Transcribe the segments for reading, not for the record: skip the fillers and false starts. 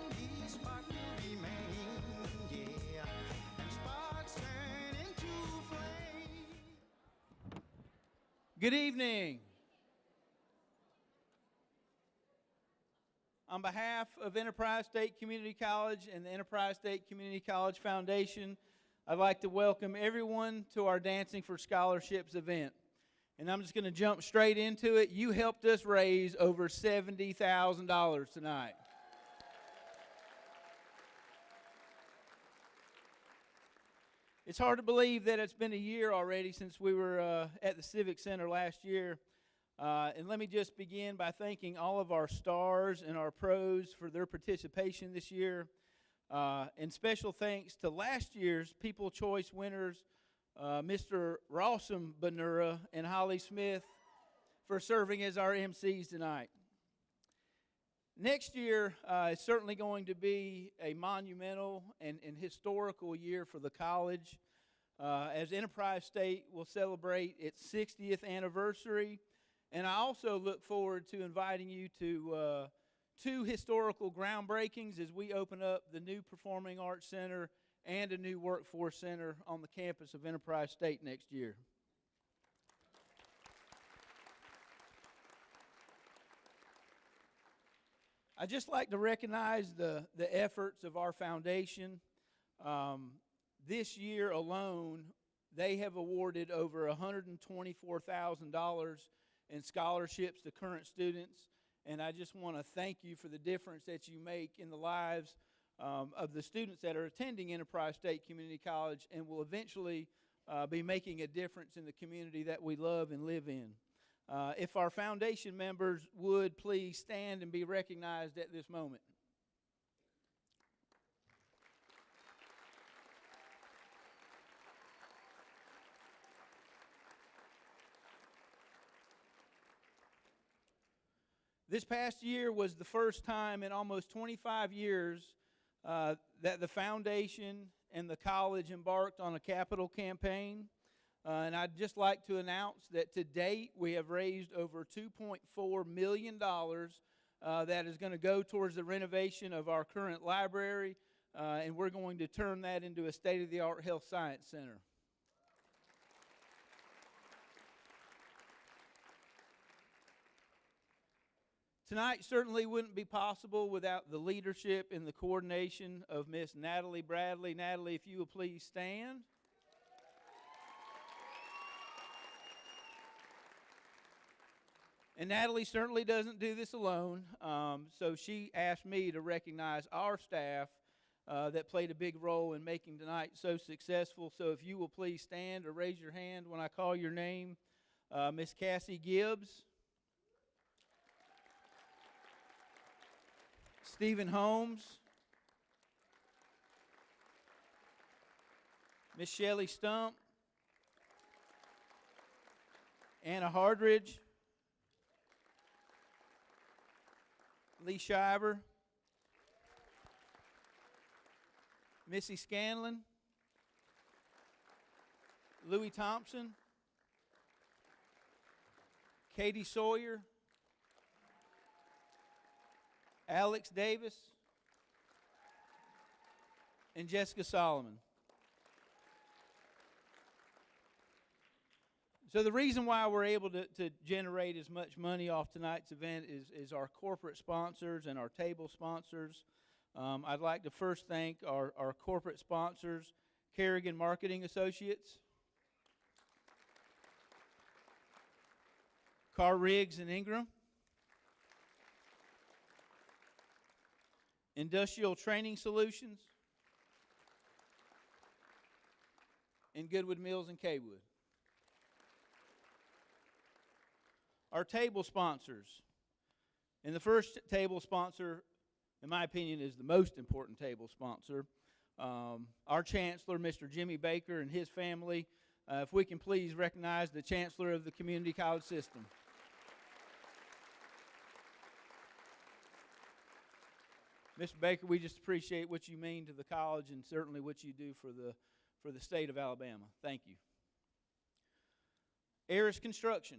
the spark will remain, yeah, and sparks turn into flame. Good evening. On behalf of Enterprise State Community College and the Enterprise State Community College Foundation, I'd like to welcome everyone to our Dancing for Scholarships event. And I'm just going to jump straight into it. You helped us raise over $70,000 tonight. It's hard to believe that it's been a year already since we were at the Civic Center last year. And let me just begin by thanking all of our stars and our pros for their participation this year. And special thanks to last year's People Choice winners, Mr. Rawsome Benura and Holly Smith, for serving as our MCs tonight. Next year is certainly going to be a monumental and historical year for the college, as Enterprise State will celebrate its 60th anniversary. And I also look forward to inviting you to two historical groundbreakings as we open up the new Performing Arts Center and a new Workforce Center on the campus of Enterprise State next year. I'd just like to recognize the efforts of our foundation. This year alone, they have awarded over $124,000 in scholarships to current students, and I just want to thank you for the difference that you make in the lives of the students that are attending Enterprise State Community College and will eventually be making a difference in the community that we love and live in. If our foundation members would please stand and be recognized at this moment. This past year was the first time in almost 25 years that the foundation and the college embarked on a capital campaign. And I'd just like to announce that to date we have raised over $2.4 million that is going to go towards the renovation of our current library, and we're going to turn that into a state-of-the-art health science center. Tonight certainly wouldn't be possible without the leadership and the coordination of Miss Natalie Bradley. Natalie, if you will please stand. And Natalie certainly doesn't do this alone, so she asked me to recognize our staff that played a big role in making tonight so successful. So if you will please stand or raise your hand when I call your name. Miss Cassie Gibbs. Stephen Holmes, Miss Shelley Stump, Anna Hardridge, Lee Shiver, Missy Scanlon, Louis Thompson, Katie Sawyer, Alex Davis, and Jessica Solomon. So the reason why we're able to generate as much money off tonight's event is our corporate sponsors and our table sponsors. I'd like to first thank our corporate sponsors, Kerrigan Marketing Associates, Carr Riggs and Ingram, Industrial Training Solutions, and Goodwood Mills and Kaywood. Our table sponsors. And the first table sponsor, in my opinion, is the most important table sponsor. Our Chancellor, Mr. Jimmy Baker, and his family. If we can please recognize the Chancellor of the Community College System. Mr. Baker, we just appreciate what you mean to the college and certainly what you do for the state of Alabama. Thank you. Aris Construction.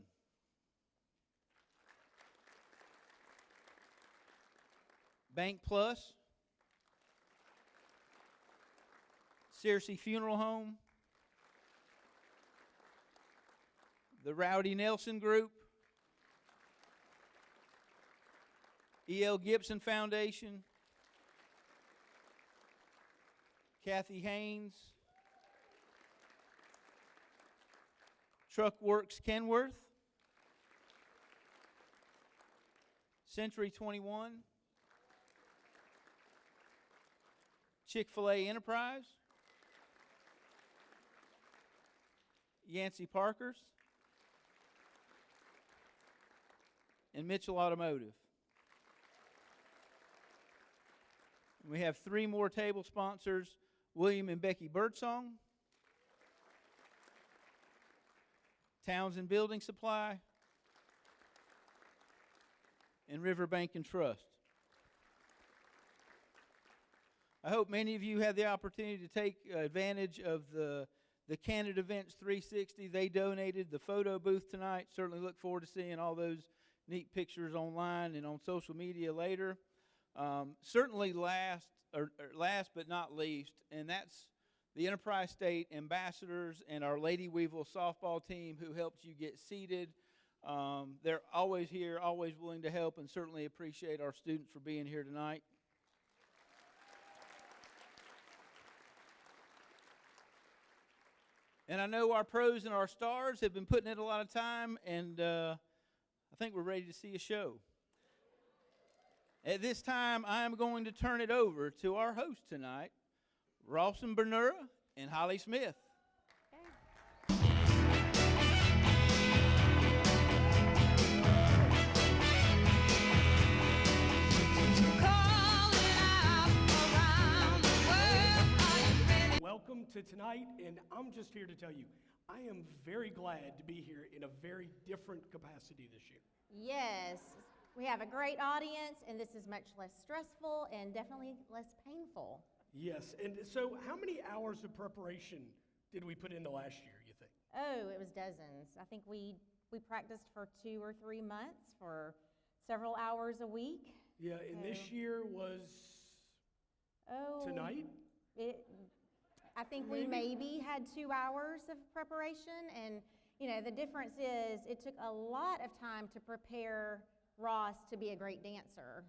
Bank Plus, Searcy Funeral Home, the Rowdy Nelson Group, E.L. Gibson Foundation, Kathy Haynes, Truckworks Kenworth, Century 21, Chick-fil-A Enterprise, Yancey Parkers, and Mitchell Automotive. We have 3 more table sponsors, William and Becky Birdsong, Townsend Building Supply, and Riverbank and Trust. I hope many of you had the opportunity to take advantage of the Candid Events 360. They donated the photo booth tonight. Certainly look forward to seeing all those neat pictures online and on social media later. Certainly last but not least, and that's the Enterprise State Ambassadors and our Lady Weevil softball team who helped you get seated. They're always here, always willing to help, and certainly appreciate our students for being here tonight. And I know our pros and our stars have been putting in a lot of time, and I think we're ready to see a show. At this time, I am going to turn it over to our host tonight, Rawson Bernura and Holly Smith. Welcome to tonight, and I'm just here to tell you, I am very glad to be here in a very different capacity this year. Yes, we have a great audience, and this is much less stressful and definitely less painful. Yes, and so how many hours of preparation did we put into last year, you think? Oh, it was dozens. I think we practiced for 2 or 3 months for several hours a week. Yeah, and this year was tonight? I think we maybe had 2 hours of preparation, and you know, the difference is it took a lot of time to prepare Ross to be a great dancer.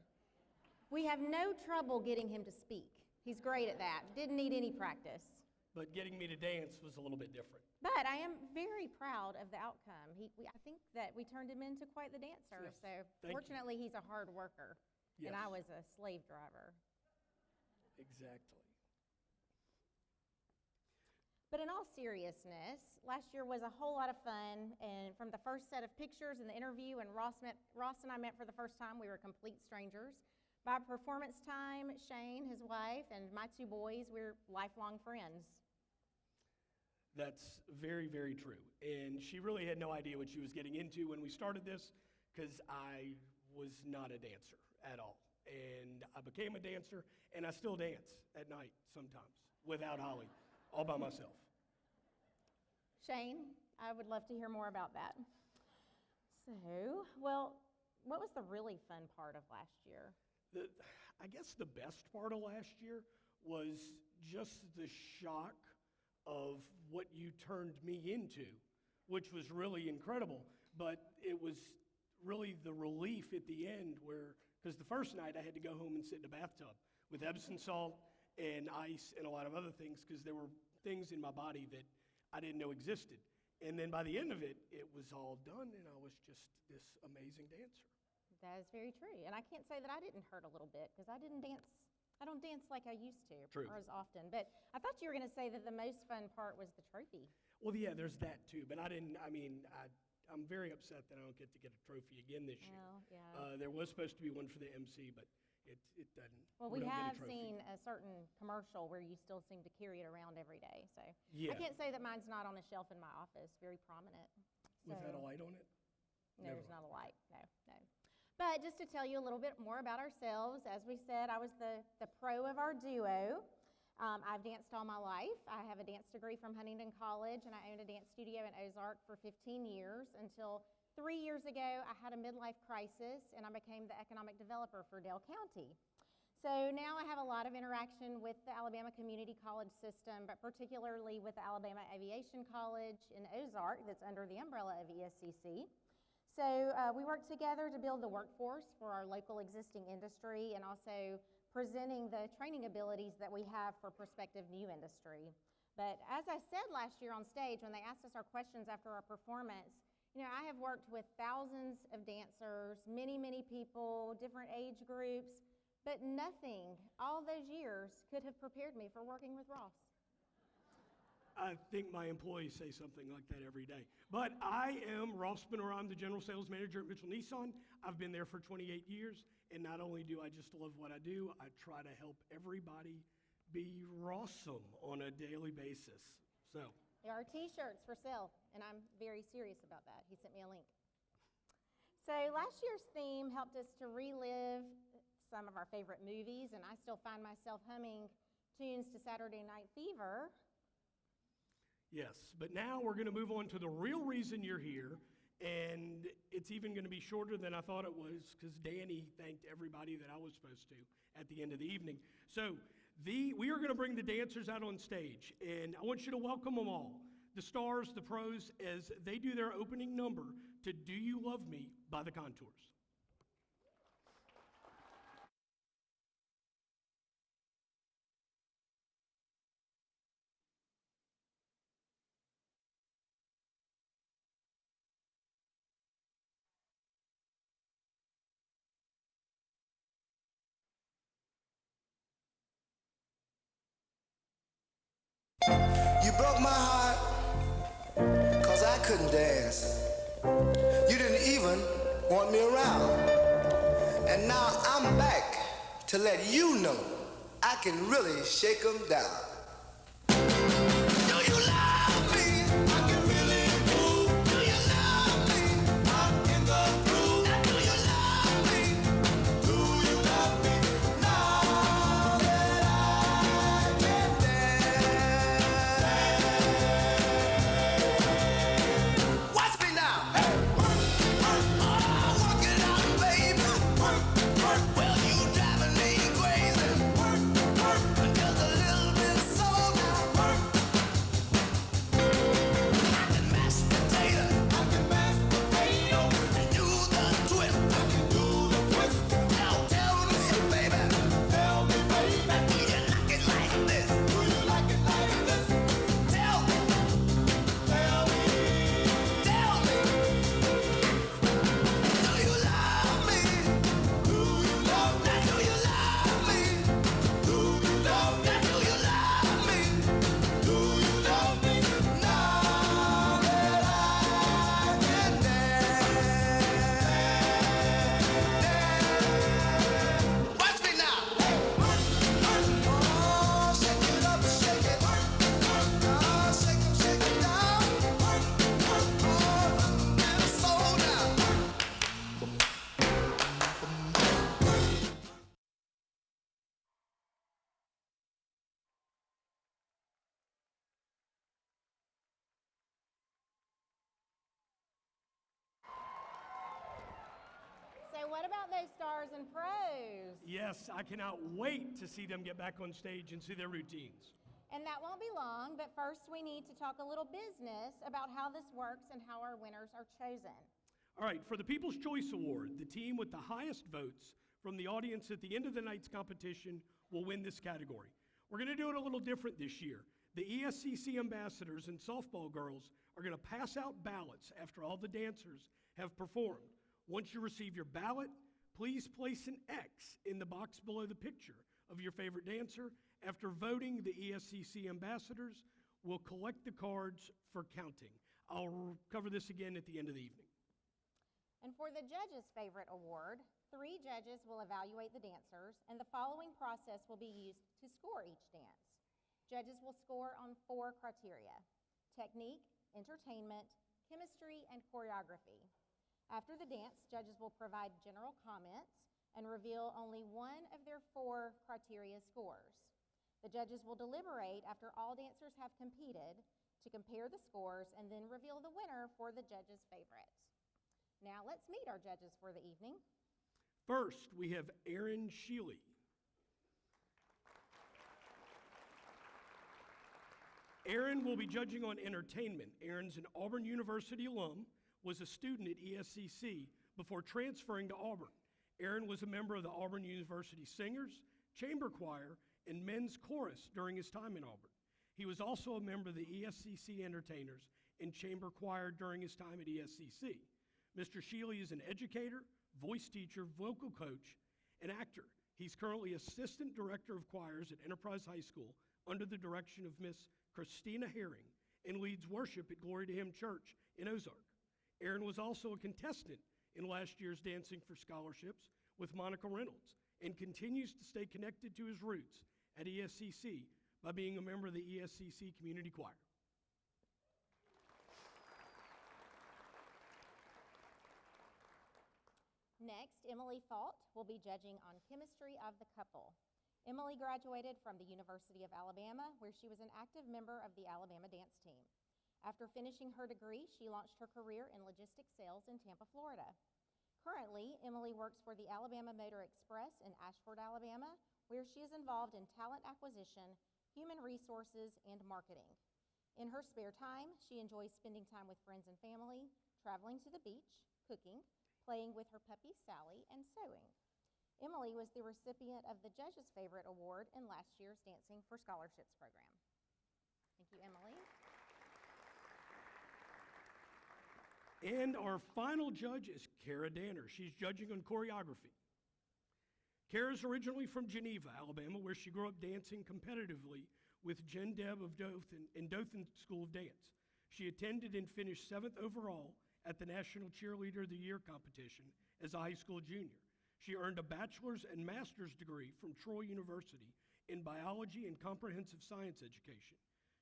We have no trouble getting him to speak. He's great at that. Didn't need any practice. But getting me to dance was a little bit different. But I am very proud of the outcome. I think that we turned him into quite the dancer. Yes. So Thank fortunately, he's a hard worker, Yes. and I was a slave driver. Exactly. But in all seriousness, last year was a whole lot of fun, and from the first set of pictures and the interview, and Ross and I met for the first time, we were complete strangers. By performance time, Shane, his wife, and my 2 boys, we're lifelong friends. That's very, very true. And she really had no idea what she was getting into when we started this, because I was not a dancer at all. And I became a dancer, and I still dance at night sometimes without Holly, all by myself. Shane, I would love to hear more about that. So, well, what was the really fun part of last year? I guess the best part of last year was just the shock of what you turned me into, which was really incredible. But it was really the relief at the end because the first night I had to go home and sit in a bathtub with Epsom salt and ice and a lot of other things because there were things in my body that I didn't know existed. And then by the end of it, it was all done, and I was just this amazing dancer. That is very true. And I can't say that I didn't hurt a little bit because I don't dance like I used to True. or as often. But I thought you were going to say that the most fun part was the trophy. Well, yeah, there's that too. But I'm very upset that I don't get to get a trophy again this year. Well, yeah. There was supposed to be one for the MC, but it doesn't. Well, we we don't get a have trophy. seen a certain commercial where you still seem to carry it around every day. So Yeah. I can't say that mine's not on a shelf in my office, very prominent. Without a So- light on it? No, Never there's mind. not a light. No. But just to tell you a little bit more about ourselves, as we said, I was the pro of our duo. I've danced all my life. I have a dance degree from Huntington College, and I owned a dance studio in Ozark for 15 years until 3 years ago I had a midlife crisis, and I became the economic developer for Dale County. So now I have a lot of interaction with the Alabama Community College system, but particularly with the Alabama Aviation College in Ozark that's under the umbrella of ESCC. So we work together to build the workforce for our local existing industry and also presenting the training abilities that we have for prospective new industry. But as I said last year on stage when they asked us our questions after our performance, you know, I have worked with thousands of dancers, many people, different age groups, but nothing all those years could have prepared me for working with Ross. I think my employees say something like that every day. But I am Ross Spinner. I'm the general sales manager at Mitchell Nissan. I've been there for 28 years, and not only do I just love what I do, I try to help everybody be Rossum on a daily basis. So There are t-shirts for sale, and I'm very serious about that. He sent me a link. So last year's theme helped us to relive some of our favorite movies, and I still find myself humming tunes to Saturday Night Fever. yes, but now we're going to move on to the real reason you're here, and it's even going to be shorter than I thought it was because Danny thanked everybody that I was supposed to at the end of the evening. So we are going to bring the dancers out on stage, and I want you to welcome them all, the stars, the pros, as they do their opening number to Do You Love Me by the Contours. You broke my heart, cause I couldn't dance. You didn't even want me around. And now I'm back to let you know I can really shake 'em down. Do you love me? I can really move. Do you love me? I'm in the groove. Now do you love me? Do you love me? Now that I can dance. Watch me now. Hey, work, work, oh, work it out, baby. Work, work, well you driving me crazy. Work, work, just a little bit slow now. Work. I can mash potato. I can mash potato. And do the twist. I can do the twist. Now tell me, baby. Tell me, baby. Do you like it like this? Do you like it like this? Tell me. Tell me. Tell me. Do you love me? Do you love me? Do you love me? Do you love me? Do you love me? Do you love me? Now that I can dance. Watch me now. Work, work, oh, shake it up, shake it. Work, work, oh, shake it down. Work, work, oh, and slow down. So what about those stars and pros? Yes, I cannot wait to see them get back on stage and see their routines. And that won't be long, but first we need to talk a little business about how this works and how our winners are chosen. All right, for the People's Choice Award, the team with the highest votes from the audience at the end of the night's competition will win this category. We're going to do it a little different this year. The ESCC ambassadors and softball girls are going to pass out ballots after all the dancers have performed. Once you receive your ballot, please place an X in the box below the picture of your favorite dancer. After voting, the ESCC ambassadors will collect the cards for counting. I'll cover this again at the end of the evening. And for the judges' favorite award, 3 judges will evaluate the dancers, and the following process will be used to score each dance. Judges will score on 4 criteria: technique, entertainment, chemistry, and choreography. After the dance, judges will provide general comments and reveal only one of their 4 criteria scores. The judges will deliberate after all dancers have competed to compare the scores and then reveal the winner for the judges' favorite. Now let's meet our judges for the evening. First, we have Aaron Sheely. Aaron will be judging on entertainment. Aaron's an Auburn University alum, was a student at ESCC before transferring to Auburn. Aaron was a member of the Auburn University Singers, Chamber Choir, and Men's Chorus during his time in Auburn. He was also a member of the ESCC Entertainers and Chamber Choir during his time at ESCC. Mr. Shealy is an educator, voice teacher, vocal coach, and actor. He's currently Assistant Director of Choirs at Enterprise High School under the direction of Miss Christina Herring, and leads worship at Glory to Him Church in Ozark. Aaron was also a contestant in last year's Dancing for Scholarships with Monica Reynolds, and continues to stay connected to his roots at ESCC by being a member of the ESCC Community Choir. Next, Emily Fault will be judging on chemistry of the couple. Emily graduated from the University of Alabama, where she was an active member of the Alabama dance team. After finishing her degree, she launched her career in logistics sales in Tampa, Florida. Currently, Emily works for the Alabama Motor Express in Ashford, Alabama, where she is involved in talent acquisition, human resources, and marketing. In her spare time, she enjoys spending time with friends and family, traveling to the beach, cooking, playing with her puppy Sally, and sewing. Emily was the recipient of the Judge's Favorite Award in last year's Dancing for Scholarships program. Thank you, Emily. And our final judge is Kara Danner. She's judging on choreography. Kara's originally from Geneva, Alabama, where she grew up dancing competitively with Jen Deb of Dothan in Dothan School of Dance. She attended and finished 7th overall at the National Cheerleader of the Year competition as a high school junior. She earned a bachelor's and master's degree from Troy University in biology and comprehensive science education.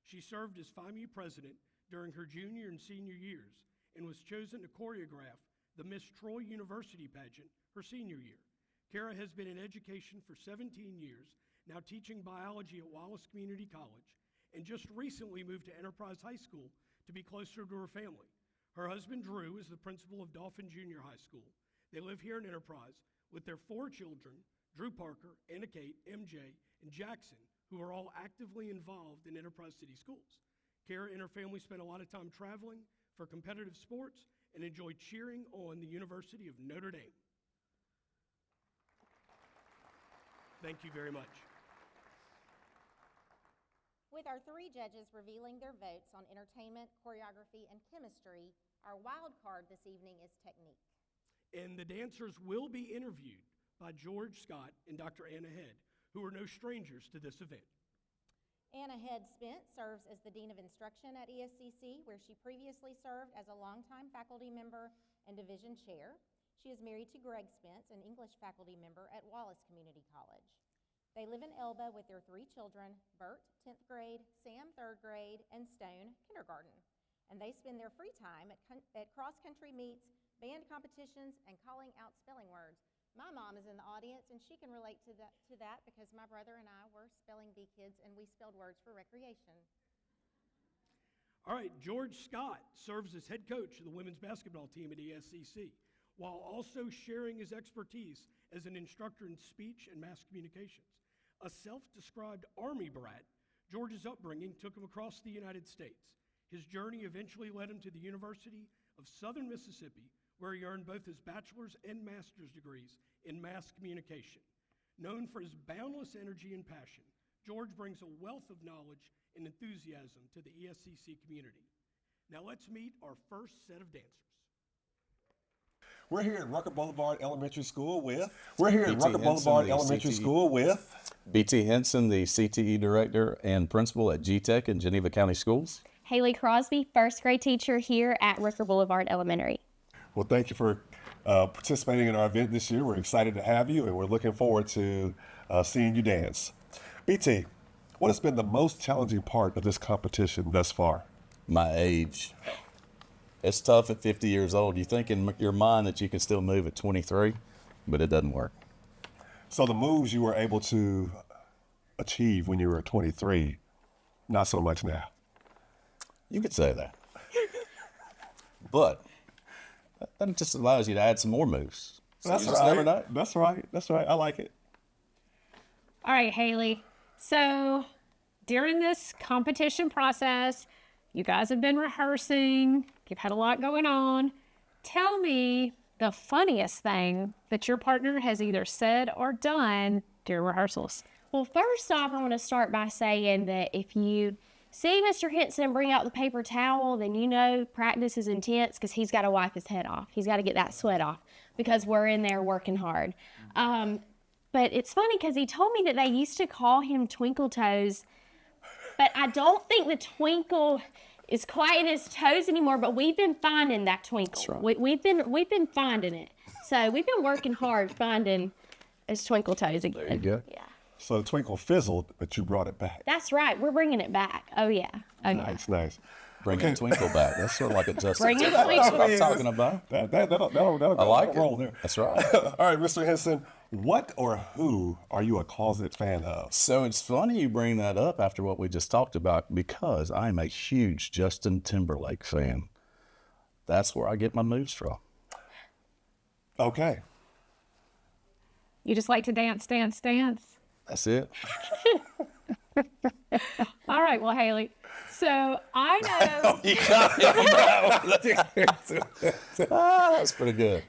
She served as FIMU president during her junior and senior years and was chosen to choreograph the Miss Troy University pageant her senior year. Kara has been in education for 17 years, now teaching biology at Wallace Community College, and just recently moved to Enterprise High School to be closer to her family. Her husband, Drew, is the principal of Dauphin Junior High School. They live here in Enterprise with their 4 children, Drew Parker, Anna Kate, MJ, and Jackson, who are all actively involved in Enterprise City Schools. Kara and her family spend a lot of time traveling for competitive sports and enjoy cheering on the University of Notre Dame. Thank you very much. With our 3 judges revealing their votes on entertainment, choreography, and chemistry, our wild card this evening is technique. And the dancers will be interviewed by George Scott and Dr. Anna Head, who are no strangers to this event. Anna Head Spence serves as the Dean of Instruction at ESCC, where she previously served as a longtime faculty member and division chair. She is married to Greg Spence, an English faculty member at Wallace Community College. They live in Elba with their 3 children, Bert, 10th grade, Sam, 3rd grade, and Stone, kindergarten. And they spend their free time at cross-country meets, band competitions, and calling out spelling words. My mom is in the audience, and she can relate to that because my brother and I were spelling bee kids, and we spelled words for recreation. All right, George Scott serves as head coach of the women's basketball team at ESCC, while also sharing his expertise as an instructor in speech and mass communications. A self-described Army brat, George's upbringing took him across the United States. His journey eventually led him to the University of Southern Mississippi, where he earned both his bachelor's and master's degrees in mass communication. Known for his boundless energy and passion, George brings a wealth of knowledge and enthusiasm to the ESCC community. Now let's meet our first set of dancers. We're here at Rucker Boulevard Elementary School with BT Henson, the CTE Director and Principal at GTEC in Geneva County Schools. Haley Crosby, 1st grade teacher here at Rucker Boulevard Elementary. Well, thank you for participating in our event this year. We're excited to have you, and we're looking forward to seeing you dance. BT, what has been the most challenging part of this competition thus far? My age. It's tough at 50 years old. You think in your mind that you can still move at 23, but it doesn't work. So the moves you were able to achieve when you were 23, not so much now. You could say that. But that just allows you to add some more moves. So That's right. That's right. I like it. All right, Haley. So during this competition process, you guys have been rehearsing, you've had a lot going on. Tell me the funniest thing that your partner has either said or done during rehearsals. Well, first off, I want to start by saying that if you see Mr. Henson bring out the paper towel, then you know practice is intense because he's got to wipe his head off. He's got to get that sweat off because we're in there working hard. But it's funny because he told me that they used to call him Twinkle Toes, but I don't think the twinkle is quite in his toes anymore, but we've been finding that twinkle. That's right. We've been finding it. So we've been working hard finding his twinkle toes again. There you go. Yeah. So the twinkle fizzled, but you brought it back. That's right. We're bringing it back. Oh, yeah. Oh, yeah. Nice, nice. Bring the twinkle back. That's sort of like a Justin Bring the Timberlake. That's what I'm twinkle. talking about. That'll I like roll it. there. That's right. All right, Mr. Henson, what or who are you a closet fan of? So it's funny you bring that up after what we just talked about because I'm a huge Justin Timberlake fan. That's where I get my moves from. Okay. You just like to dance, dance, dance. That's it. All right, well, Haley, so I know. You got him. That's pretty good.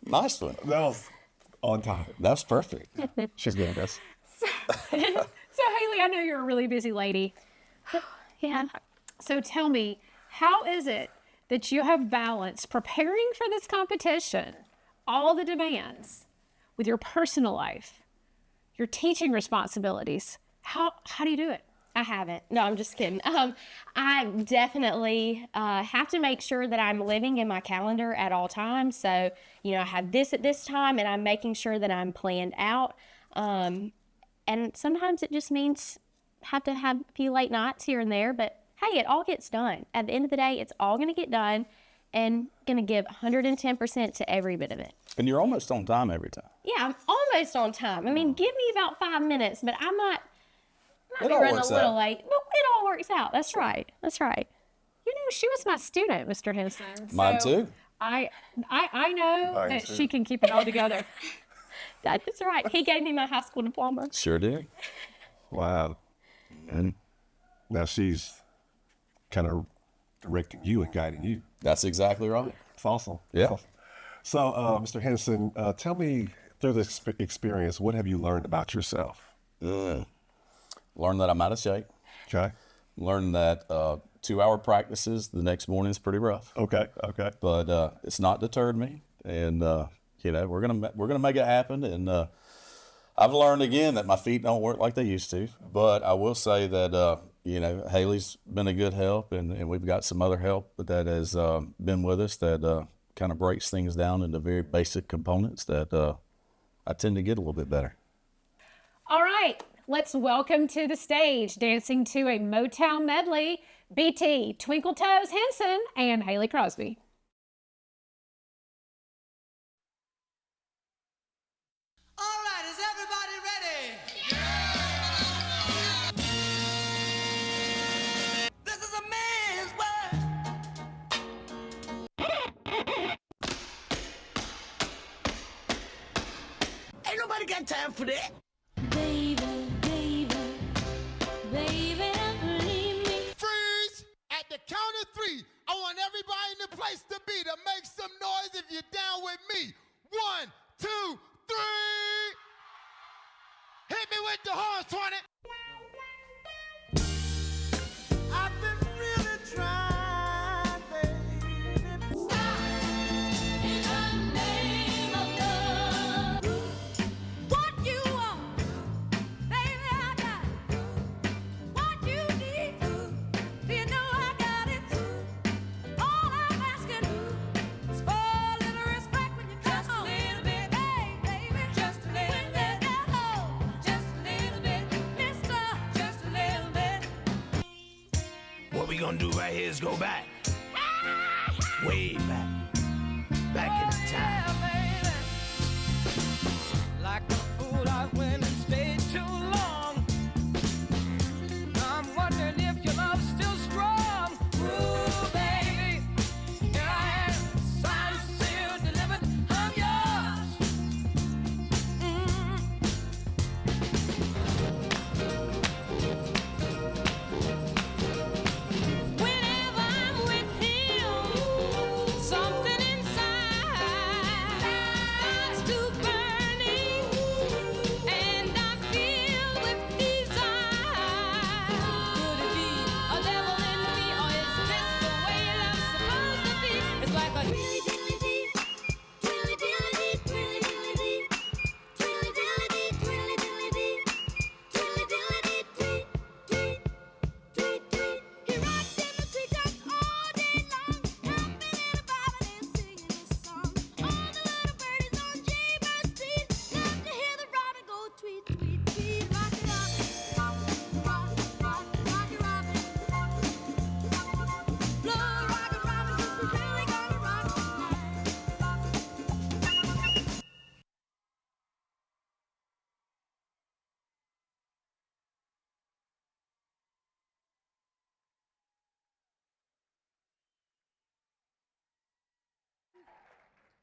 Nice one. That was on time. That's perfect. She's good at this. So, Haley, I know you're a really busy lady. Yeah. So tell me, how is it that you have balanced preparing for this competition, all the demands, with your personal life, your teaching responsibilities? How do you do it? I haven't. No, I'm just kidding. I definitely have to make sure that I'm living in my calendar at all times. So, I have this at this time, and I'm making sure that I'm planned out. And sometimes it just means have to have a few late nights here and there. But, hey, it all gets done. At the end of the day, it's all going to get done and going to give 110% to every bit of it. And you're almost on time every time. Yeah, I'm almost on time. I mean, give me about 5 minutes, but I might It be all running works a little out. late. No, it all works out. That's right. That's right. She was my student, Mr. Henson. Mine So too. I know Mine that too. she can keep it all together. That is right. He gave me my high school diploma. Sure did. Wow. And Now she's kind of directing you and guiding you. that's exactly right. It's awesome. Yeah. It's awesome. So, Mr. Henson, tell me through this experience, what have you learned about yourself? Learn that I'm out of shape. Okay. Learn that 2-hour practices the next morning is pretty rough. Okay. Okay. But it's not deterred me, and we're gonna make it happen. And I've learned again that my feet don't work like they used to. But I will say that Haley's been a good help, and we've got some other help that has been with us that kind of breaks things down into very basic components that I tend to get a little bit better. All right, let's welcome to the stage, dancing to a Motown medley, BT, Twinkle Toes Henson, and Haley Crosby. All right, is everybody ready? This is a man's world. Ain't nobody got time for that. Freeze! At the count of 3, I want everybody in the place to be to make some noise if you're down with me. 1, 2, 3. Hit me with the horns, 20. I've been really trying, baby. In the name of love, what you want, baby, I got it. What you need, you know I got it. All I'm asking is for a little respect when you come on. Just a little bit, hey, baby, just a little bit. Just a little bit, mister, just a little bit. What we gonna do right here is go back. Way back. Back in time. Like a fool, I went and stayed too long. I'm wondering if your love's still strong. Ooh, baby, here I am, signed, sealed, delivered, I'm yours.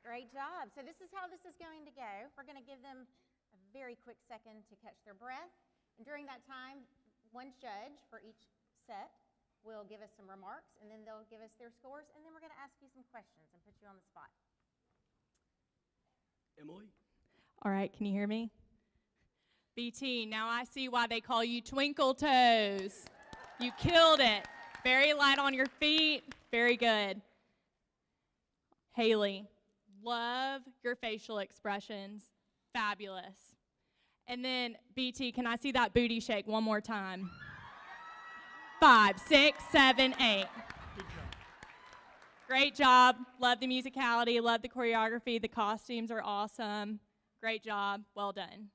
Great job. So this is how this is going to go. We're going to give them a very quick second to catch their breath. And during that time, one judge for each set will give us some remarks, and then they'll give us their scores, and then we're going to ask you some questions and put you on the spot. Emily? All right, can you hear me? BT, now I see why they call you Twinkle Toes. You killed it. Very light on your feet. Very good. Haley, love your facial expressions. Fabulous. And then, BT, can I see that booty shake one more time? 5, 6, 7, 8. Good job. Great job. Love the musicality. Love the choreography. The costumes are awesome. Great job. Well done.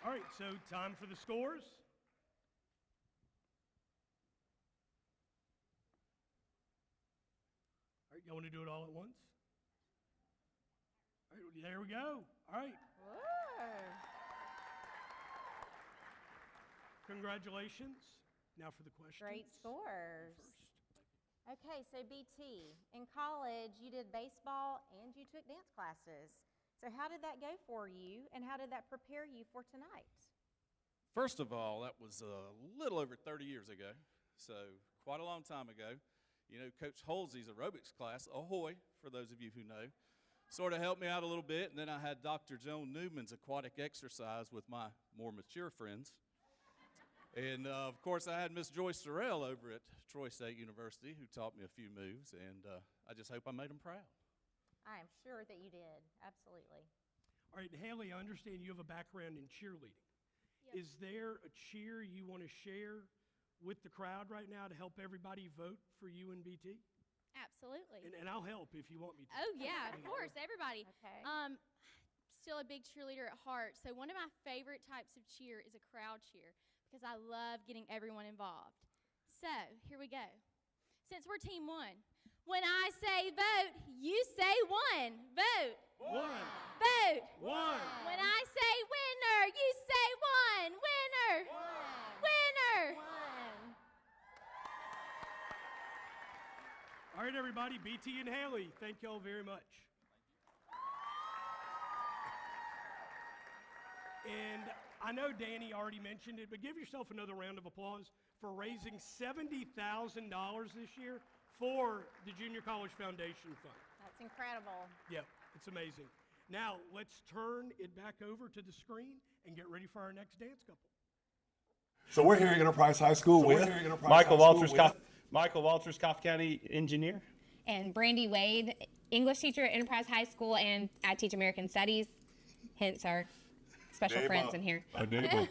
All right, so time for the scores. All right, you want to do it all at once? All right, there we go. All right. Congratulations. Now for the questions. Great scores. Okay, so BT, in college you did baseball and you took dance classes. So how did that go for you, and how did that prepare you for tonight? First of all, that was a little over 30 years ago, so quite a long time ago. You know, Coach Holsey's aerobics class, ahoy, for those of you who know, sort of helped me out a little bit, and then I had Dr. Joan Newman's aquatic exercise with my more mature friends. And, of course, I had Miss Joyce Sorrell over at Troy State University who taught me a few moves, and I just hope I made them proud. I am sure that you did. Absolutely. All right, Haley, I understand you have a background in cheerleading. Yes. Is there a cheer you want to share with the crowd right now to help everybody vote for you and BT? Absolutely. And I'll help if you want me to. Oh yeah, of course, everybody. Okay. Still a big cheerleader at heart. So one of my favorite types of cheer is a crowd cheer because I love getting everyone involved. So here we go. Since we're team one, when I say vote, you say one. Vote. One. Vote. One. When I say winner, you say one. Winner. One. Winner. One. All right, everybody, BT and Haley, thank y'all very much. And I know Danny already mentioned it, but give yourself another round of applause for raising $70,000 this year for the Junior College Foundation Fund. That's incredible. Yeah, it's amazing. Now, let's turn it back over to the screen and get ready for our next dance couple. So we're here at Enterprise High School with Michael Walters, Coffee County engineer. And Brandy Wade, English teacher at Enterprise High School, and I teach American Studies, hence our special friends in here. Our neighbor.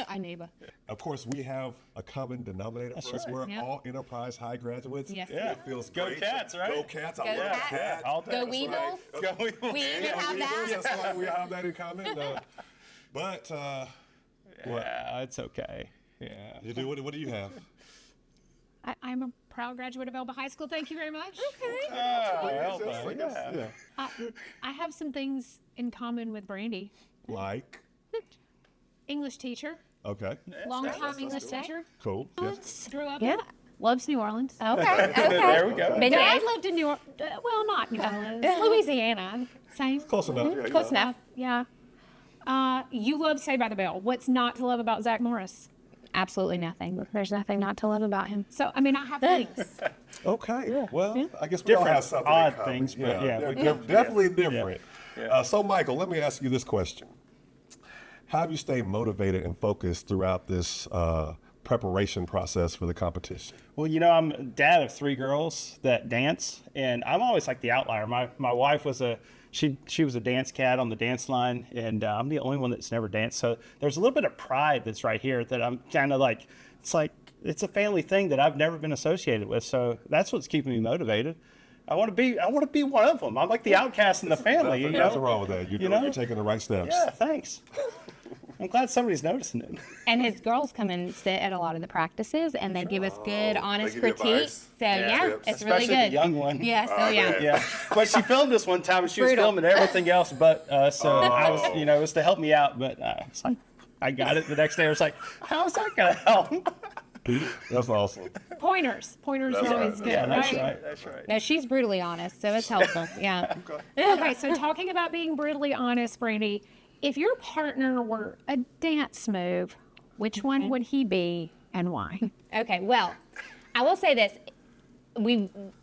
Our neighbor. Of course, we have a common denominator for us. right. We're Yep. all Enterprise High graduates. Yes. Yeah. It feels Go great. Cats, right? Go Cats. I Go love Cats. Cats. All day. Go That's Weevils. right. Go Eagles. We even have that. Yes, right. We have that in common. But Yeah, it's okay. Yeah. you do. What do you have? I'm a proud graduate of Elba High School. Thank you very much. Well, Yeah. I have some things in common with Brandy. Like. English teacher, Okay. long-time English teacher. Cool. Yes. Grew up Yeah. in, loves New Orleans. Okay. Okay. There we go. Been I nice. lived in New Orleans. Well, not New Orleans. Louisiana. Same. Close enough. Yeah, Close enough. Yeah. You love Saved by the Bell. What's not to love about Zach Morris? Absolutely nothing. There's nothing not to love about him. So, I mean, I have things. Okay. Well, I guess we all Different, have something odd in common. things, but yeah, we- definitely different. Yeah. So, Michael, let me ask you this question: how have you stayed motivated and focused throughout this preparation process for the competition? Well, you know, I'm a dad of 3 girls that dance, and I'm always like the outlier. My wife was she was a dance cat on the dance line, and I'm the only one that's never danced. So there's a little bit of pride that's right here that I'm kind of like, it's a family thing that I've never been associated with. So that's what's keeping me motivated. I want to be one of them. I'm like the outcast in the family. You know? Nothing wrong with that. You're taking the right steps. Yeah, thanks. I'm glad somebody's noticing it. And his girls come and sit at a lot of the practices, and they give us good, honest give you critiques. advice. So yeah, Tips. it's really Especially good. the young one. Yeah. So yeah. Yeah, but she filmed this one time, and she was Brutal. filming everything else, but so I was, it was to help me out. But it's like I got it the next day. I was like, how is that gonna help? That's awesome. Pointers are always good, Yeah, that's right? right. That's right. No, she's brutally honest, so it's helpful. Yeah. Okay, so talking about being brutally honest, Brandy, if your partner were a dance move, which one would he be and why? Okay, well, I will say this.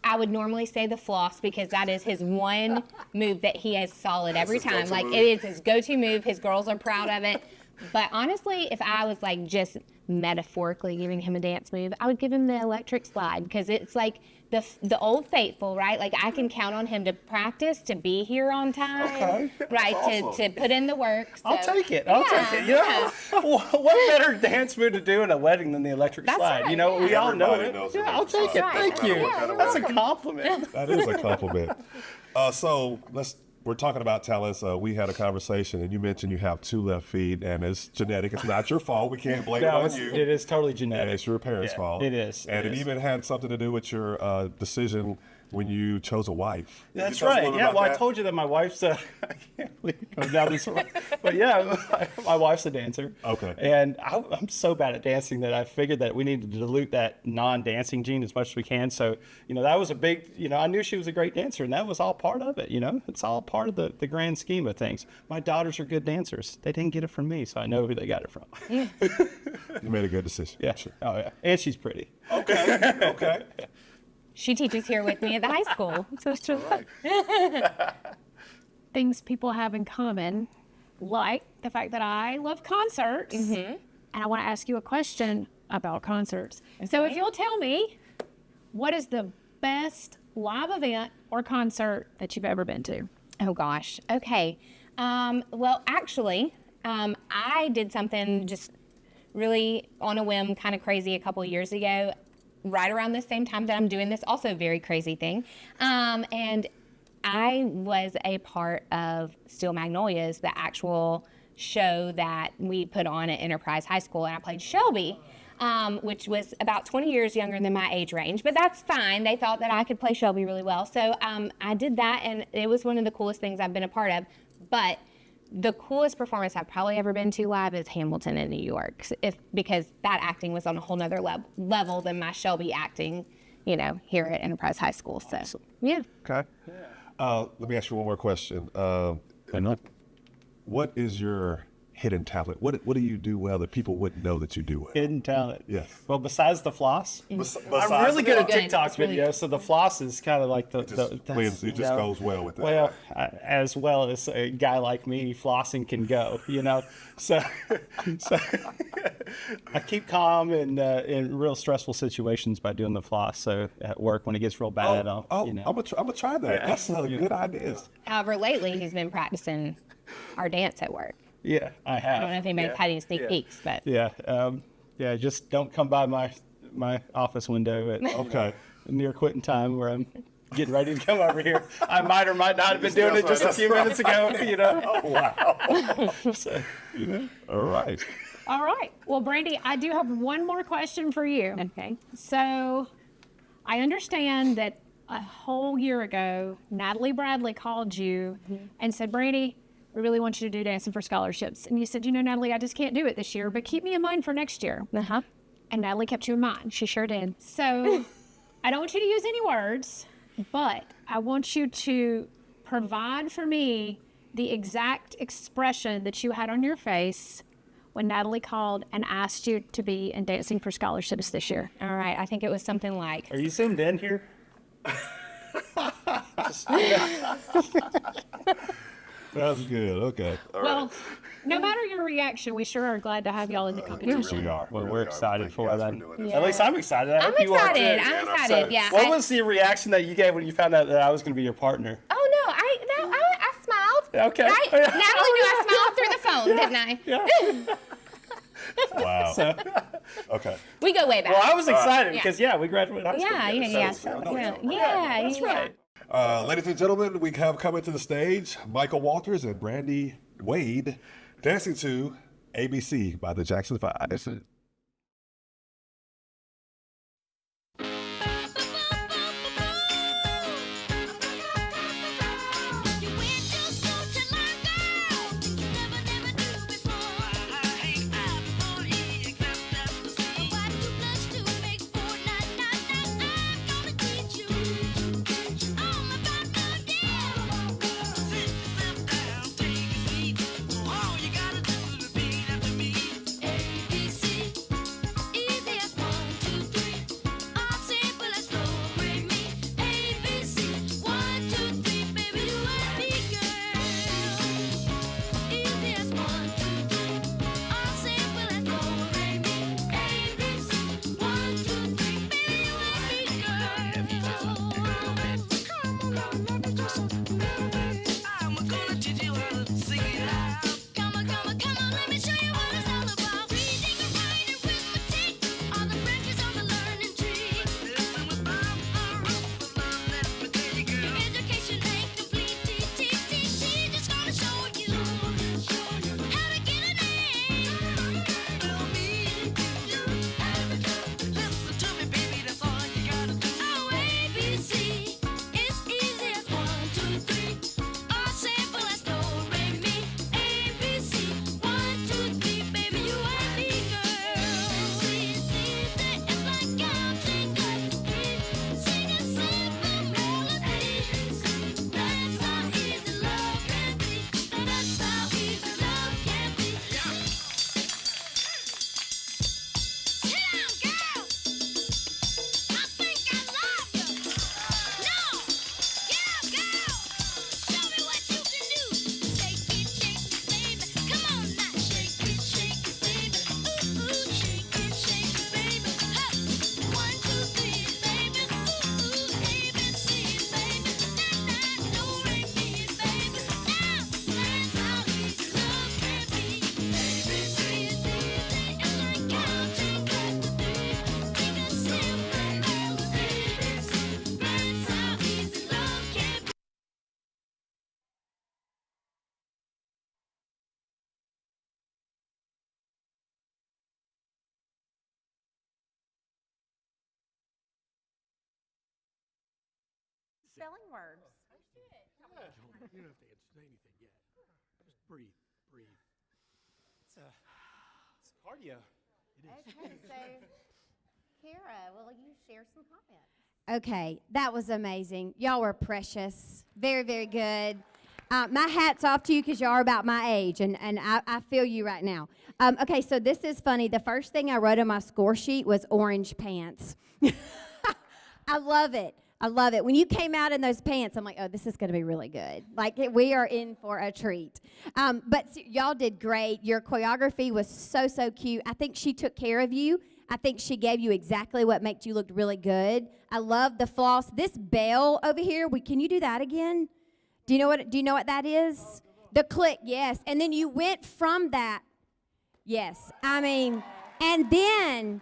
I would normally say the floss because that is his one move that he has solid every time. Like, it is his go-to move. His girls are proud of it. But honestly, if I was like just metaphorically giving him a dance move, I would give him the electric slide because it's like the old faithful, right? Like, I can count on him to practice, to be here on time, right? To put in the work. So, I'll take it. I'll take it. You know, what better dance move to do in a wedding than the electric slide? right, You know, we all know Everybody it. knows Yeah, the I'll electric take it. slide. Thank No matter you. what kind of That's a wedding. compliment. That is a compliment. So we're talking about talents. We had a conversation, and you mentioned you have 2 left feet, and it's genetic. It's not your fault. We can't blame it No, on you. it is totally And genetic. it's your parents' Yeah, fault. it is. And it even had something to do with your decision when you chose a wife. Can you That's tell us a right. little Yeah. about Well, I that? told you that my wife's. I can't believe it goes down this road. But yeah, my wife's a dancer. Okay. And I'm so bad at dancing that I figured that we need to dilute that non-dancing gene as much as we can. So that was a big. I knew she was a great dancer, and that was all part of it. It's all part of the grand scheme of things. My daughters are good dancers. They didn't get it from me, so I know who they got it from. You made a good decision. Yeah. Sure. Oh yeah. And she's pretty. Okay. Okay. She teaches here with me at the high school. So it's true. Things people have in common, like the fact that I love concerts, and I want to ask you a question about concerts. So if you'll tell me, what is the best live event or concert that you've ever been to? Oh gosh. Okay. Well, actually, I did something just really on a whim, kind of crazy a couple years ago, right around the same time that I'm doing this also very crazy thing. And I was a part of Steel Magnolias, the actual show that we put on at Enterprise High School, and I played Shelby, which was about 20 years younger than my age range, but that's fine. They thought that I could play Shelby really well. So I did that, and it was one of the coolest things I've been a part of. But the coolest performance I've probably ever been to live is Hamilton in New York, because that acting was on a whole nother level than my Shelby acting, here at Enterprise High School. So, yeah. Okay. Let me ask you one more question. What is your hidden talent? What do you do well that people wouldn't know that you do well? Hidden talent. Yes. Well, besides the floss, Besides I'm really the good at floss. TikTok videos. So the floss is kind of like It just goes well with that. Well, as well as a guy like me, flossing can go. So I keep calm in real stressful situations by doing the floss. So at work, when it gets real bad, I'm gonna try that. Yeah. That's a good idea. However, lately he's been practicing our dance at work. Yeah, I have. I don't know if anybody's had any sneak peeks, but Yeah. Just don't come by my office window at Okay. near quitting time where I'm getting ready to come over here. I might or might not have been doing it just a few minutes ago. Oh, wow. So, All right. All right. Well, Brandy, I do have one more question for you. okay. So I understand that a whole year ago, Natalie Bradley called you and said, Brandy, we really want you to do Dancing for Scholarships. And you said, Natalie, I just can't do it this year, but keep me in mind for next year. Uh-huh. And Natalie kept you in mind. She sure did. So I don't want you to use any words, but I want you to provide for me the exact expression that you had on your face when Natalie called and asked you to be in Dancing for Scholarships this year. All right. I think it was something like, are you zoomed in here? That's good. Okay. Well, no matter your reaction, we sure are glad to have y'all in the competition. We are. Well, We we're really are. excited Thank for you guys that. doing this. At least I'm excited. I I'm hope you are too. excited. I'm excited. Yeah. What was the reaction that you gave when you found out that I was going to be your partner? Oh, no. I smiled. Okay. Right? Natalie knew I smiled through the phone, didn't I? Yeah. Wow. So, Okay. We go way back. well, I was excited Yeah. because we graduated high school. Yeah, together. yeah. That's right. Ladies and gentlemen, we have coming to the stage Michael Walters and Brandy Wade dancing to ABC by the Jackson 5. What you blessed spelling words. You don't have to say anything yet. Just breathe. It's cardio. Okay, so Kara, will you share some comments? Okay, that was amazing. Y'all were precious. Very, very good. My hat's off to you because y'all are about my age, and I feel you right now. Okay, so this is funny. The first thing I wrote on my score sheet was orange pants. I love it. I love it. When you came out in those pants, I'm like, oh, this is going to be really good. Like, we are in for a treat. But y'all did great. Your choreography was so, so cute. I think she took care of you. I think she gave you exactly what makes you look really good. I love the floss. This bell over here, can you do that again? Do you know what that is? The click, yes. And then you went from that. Yes. I mean, and then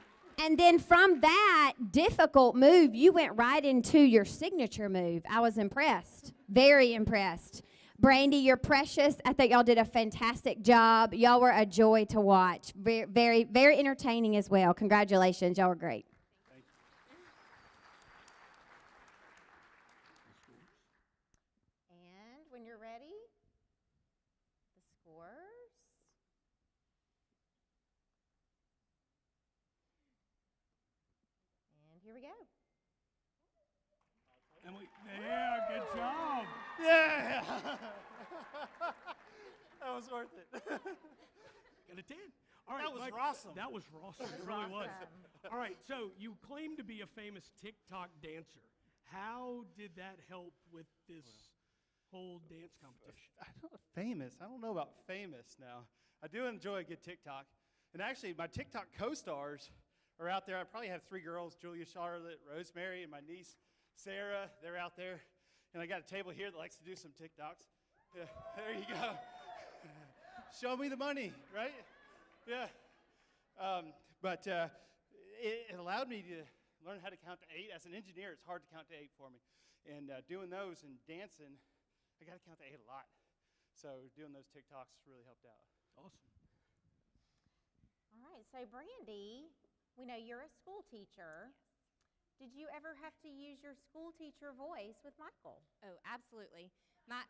from that difficult move, you went right into your signature move. I was impressed. Very impressed. Brandy, you're precious. I think y'all did a fantastic job. Y'all were a joy to watch. Very, very, very entertaining as well. Congratulations. Y'all were great. And when you're ready, the scores. And here we go. Yeah, good job. Yeah. That was worth it. Got a 10. All right, That was Mike, awesome. That was awesome. It really was. All right, so you claim to be a famous TikTok dancer. How did that help with this whole dance competition? I don't know about famous now. I do enjoy a good TikTok. And actually, my TikTok co-stars are out there. I probably have 3 girls, Julia, Charlotte, Rosemary, and my niece, Sarah. They're out there. And I got a table here that likes to do some TikToks. Yeah, there you go. Show me the money, right? Yeah. But it allowed me to learn how to count to 8. As an engineer, it's hard to count to 8 for me. And doing those and dancing, I got to count to 8 a lot. So doing those TikToks really helped out. Awesome. All right, so Brandy, we know you're a school teacher. Did you ever have to use your school teacher voice with Michael? Oh, absolutely. My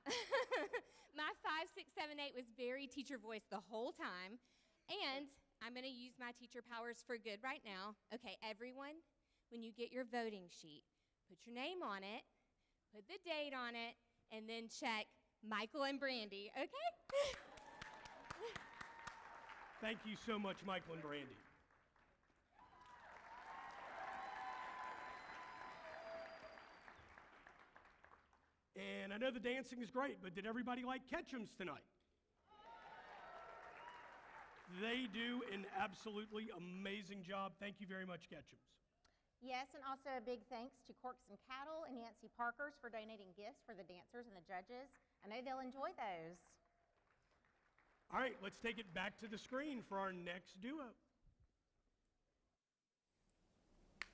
my 5, 6, 7, 8 was very teacher voice the whole time. And I'm going to use my teacher powers for good right now. Okay, everyone, when you get your voting sheet, put your name on it, put the date on it, and then check Michael and Brandy, okay? Thank you so much, Michael and Brandy. And I know the dancing is great, but did everybody like Ketchum's tonight? They do an absolutely amazing job. Thank you very much, Ketchum's. Yes, and also a big thanks to Corks and Cattle and Nancy Parkers for donating gifts for the dancers and the judges. I know they'll enjoy those. All right, let's take it back to the screen for our next duo.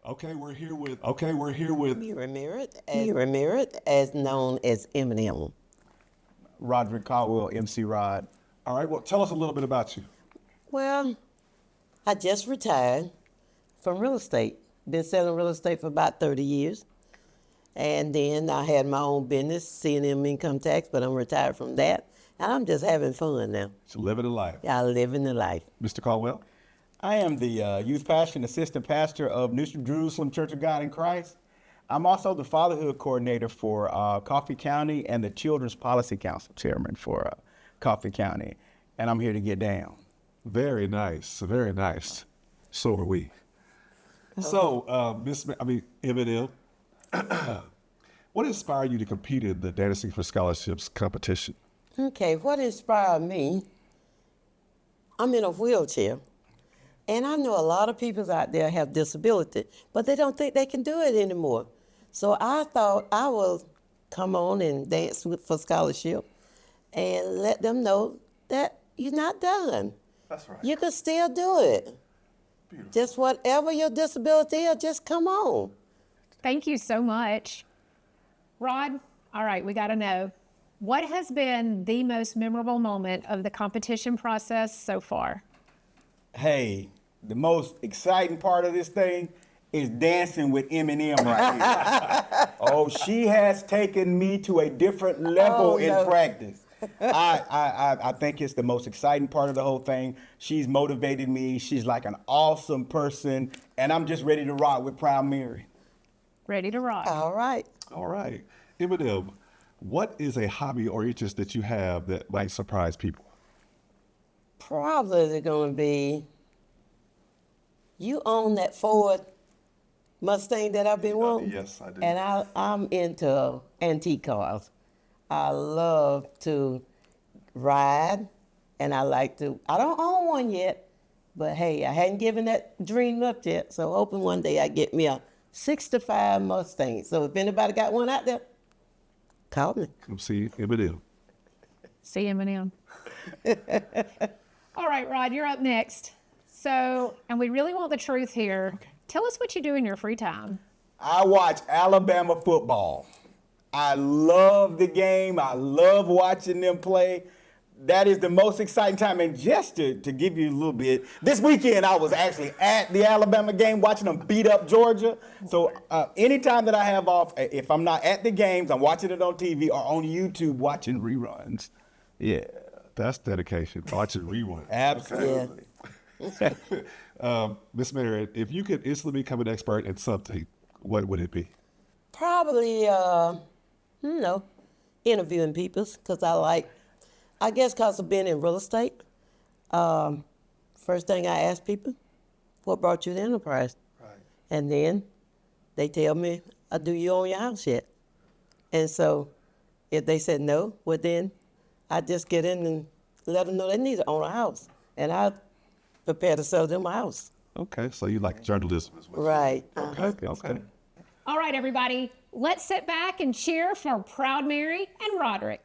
Okay, we're here with Mira Merritt, as known as Eminem. Roderick Caldwell, MC Rod. All right, well, tell us a little bit about you. Well, I just retired from real estate. Been selling real estate for about 30 years. And then I had my own business, C&M Income Tax, but I'm retired from that. And I'm just having fun now. So living the life. Yeah, living the life. Mr. Caldwell? I am the youth pastor and assistant pastor of New Jerusalem Church of God in Christ. I'm also the fatherhood coordinator for Coffee County and the Children's Policy Council chairman for Coffee County. And I'm here to get down. Very nice, very nice. So are we. So, Eminem, what inspired you to compete in the Dancing for Scholarships competition? Okay, what inspired me? I'm in a wheelchair. And I know a lot of people out there have disability, but they don't think they can do it anymore. So I thought I would come on and dance for scholarship and let them know that you're not done. That's right. You can still do it. Beautiful. Just whatever your disability is, just come on. Thank you so much. Rod, all right, we got to know. What has been the most memorable moment of the competition process so far? Hey, the most exciting part of this thing is dancing with Eminem right here. Oh, she has taken me to a different level in practice. I think it's the most exciting part of the whole thing. She's motivated me. She's like an awesome person, and I'm just ready to rock with Proud Mary. Ready to rock. All right. All right. Eminem, what is a hobby or interest that you have that might surprise people? Probably going to be, you own that Ford Mustang that I've been wanting? Yes, I do. And I'm into antique cars. I love to ride, and I don't own one yet, but hey, I hadn't given that dream up yet, so hoping one day I get me a 65 Mustang. So if anybody got one out there, call me. Come see Eminem. See Eminem. All right, Rod, you're up next. So, and we really want the truth here. Okay. Tell us what you do in your free time. I watch Alabama football. I love the game. I love watching them play. That is the most exciting time. And just to give you a little bit, this weekend I was actually at the Alabama game watching them beat up Georgia. So anytime that I have off, if I'm not at the games, I'm watching it on TV or on YouTube watching reruns. Yeah. That's dedication. Watching reruns. Absolutely. Miss Mary, if you could instantly become an expert in something, what would it be? Probably, interviewing people, because I guess because of being in real estate, first thing I ask people, what brought you to enterprise? Right. And then they tell me, do you own your house yet? And so if they said no, well then I just get in and let them know they need to own a house. And I prepare to sell them a house. Okay, so you like journalism as well. Right. Okay. All right, everybody, let's sit back and cheer for Proud Mary and Roderick.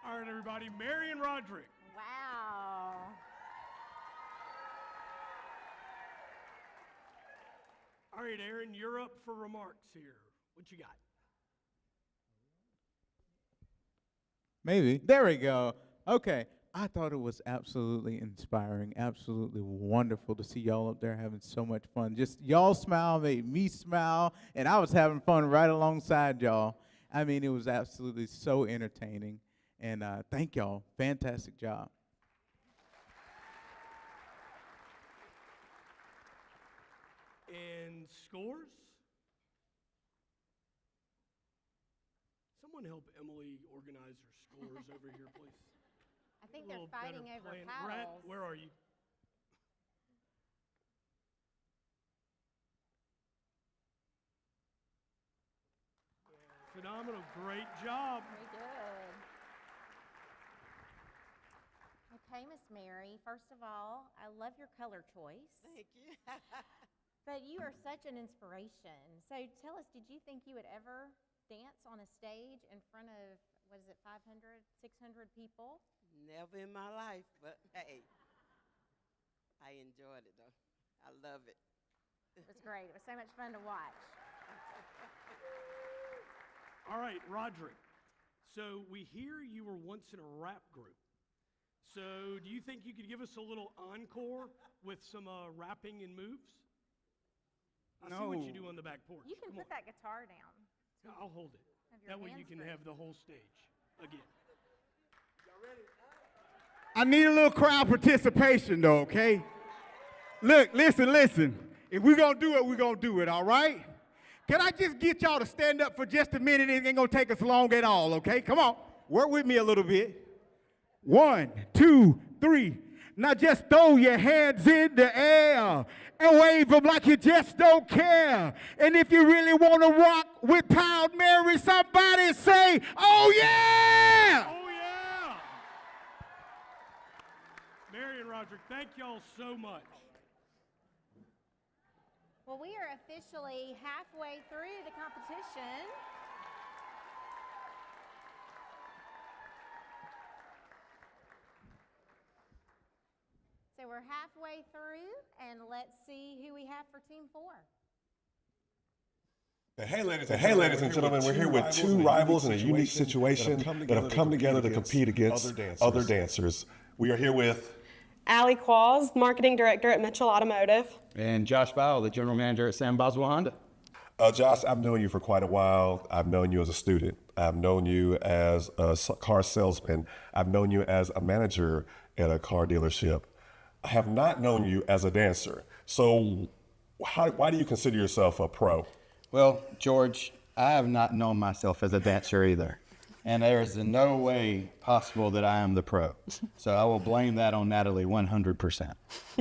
All right, everybody, Mary and Roderick. Wow. Aaron, you're up for remarks here. What you got? Maybe. There we go. Okay. I thought it was absolutely inspiring, absolutely wonderful to see y'all up there having so much fun. Just y'all smile made me smile, and I was having fun right alongside y'all. I mean, it was absolutely so entertaining, and thank y'all. Fantastic job. And scores? Someone help Emily organize her scores over here, please. I think A they're little fighting better over plan. paddles. Brett, where are you? Phenomenal. Great job. Very good. Okay, Miss Mary, first of all, I love your color choice. Thank you. But you are such an inspiration. So tell us, did you think you would ever dance on a stage in front of, what is it, 500, 600 people? Never in my life, but hey, I enjoyed it though. I love it. It was great. It was so much fun to watch. All right, Roderick. So we hear you were once in a rap group. So do you think you could give us a little encore with some rapping and moves? I see what you do on the back porch. You can Come put that guitar down. on. I'll hold it. Have your That way you hands can free. have the whole stage again. I need a little crowd participation though, okay? Look, listen. If we're gonna do it, we're gonna do it, all right? Can I just get y'all to stand up for just a minute? It ain't gonna take us long at all, okay? Come on, work with me a little bit. 1, 2, 3. Now just throw your hands in the air and wave them like you just don't care. And if you really want to rock with Proud Mary, somebody say, oh yeah! Oh, yeah! Mary and Roderick, thank y'all so much. Well, we are officially halfway through the competition. So we're halfway through, and let's see who we have for Team 4. Hey, ladies and gentlemen, we're here with two rivals in a unique situation that have come together to compete against other dancers. We are here with Allie Qualls, Marketing Director at Mitchell Automotive. And Josh Bowell, the General Manager at Sam Boswell Honda. Josh. I've known you for quite a while. I've known you as a student. I've known you as a car salesman. I've known you as a manager at a car dealership. I have not known you as a dancer. So why do you consider yourself a pro? Well, George, I have not known myself as a dancer either. And there is no way possible that I am the pro. So I will blame that on Natalie 100%.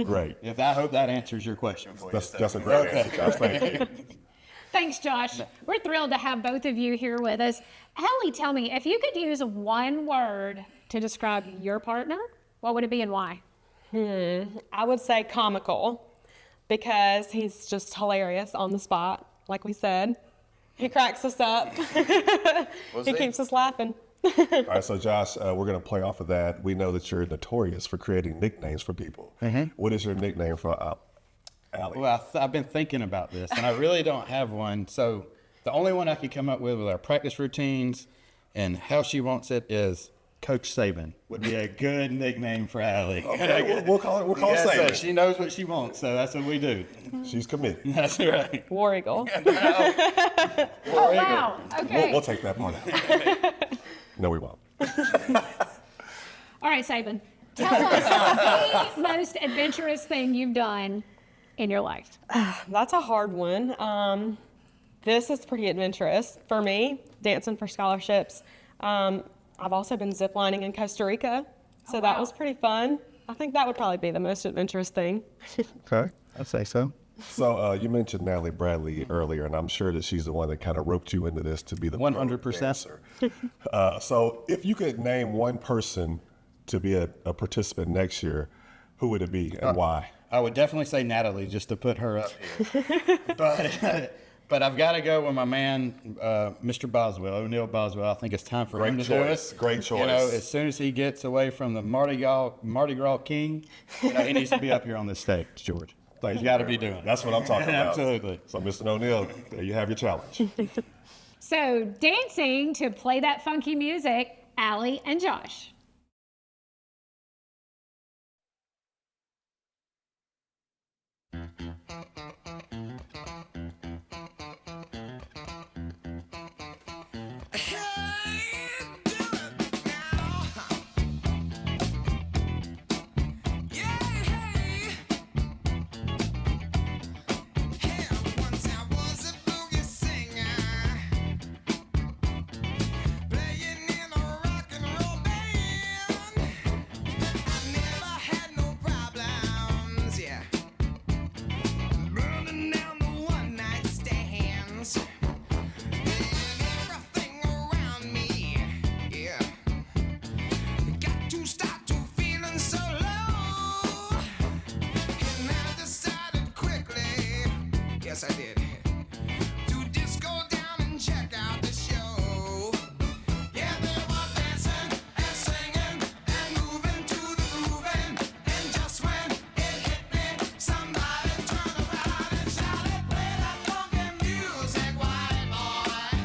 Great. I hope that answers your question for you. That's a great answer, Josh. Thank you. Thanks, Josh. We're thrilled to have both of you here with us. Allie, tell me, if you could use one word to describe your partner, what would it be and why? I would say comical, because he's just hilarious on the spot, like we said. He cracks us up. He keeps us laughing. All right, so Josh, we're going to play off of that. We know that you're notorious for creating nicknames for people. What is your nickname for Allie? Well, I've been thinking about this, and I really don't have one. So the only one I could come up with our practice routines and how she wants it is Coach Saban would be a good nickname for Allie. Okay, we'll call her Saban. So she knows what she wants, so that's what we do. She's committed. That's right. War Eagle. Oh, wow. Okay. We'll take that part out. No, we won't. All right, Saban, tell us the most adventurous thing you've done in your life. That's a hard one. This is pretty adventurous for me, dancing for scholarships. I've also been ziplining in Costa Rica, so that was pretty fun. I think that would probably be the most adventurous thing. Okay, I'd say so. So you mentioned Natalie Bradley earlier, and I'm sure that she's the one that kind of roped you into this to be the 100%. dancer. So if you could name one person to be a participant next year, who would it be and why? I would definitely say Natalie, just to put her up here. But I've got to go with my man, Mr. Boswell, O'Neill Boswell. I think it's time for him to do it. Great choice. You know, as soon as he gets away from the Mardi Gras King, he needs to be up here on this stage, George. Thank You got to be doing it. That's what I'm talking about. Absolutely. So, Mr. O'Neill, there you have your challenge. So, dancing to play that funky music, Allie and Josh. Yes, I did. To just go down and check out the show. Yeah, they were dancing and singing and moving to the grooving. And just when it hit me, somebody turned around and shouted, "Play that funky music, white boy.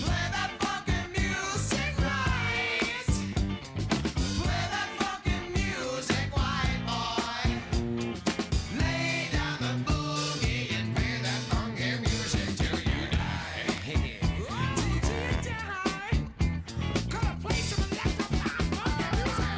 Play that funky music right. Play that funky music, white boy. Lay down the boogie and play that funky music till you die." Till you die. Gonna play some electrified funky music.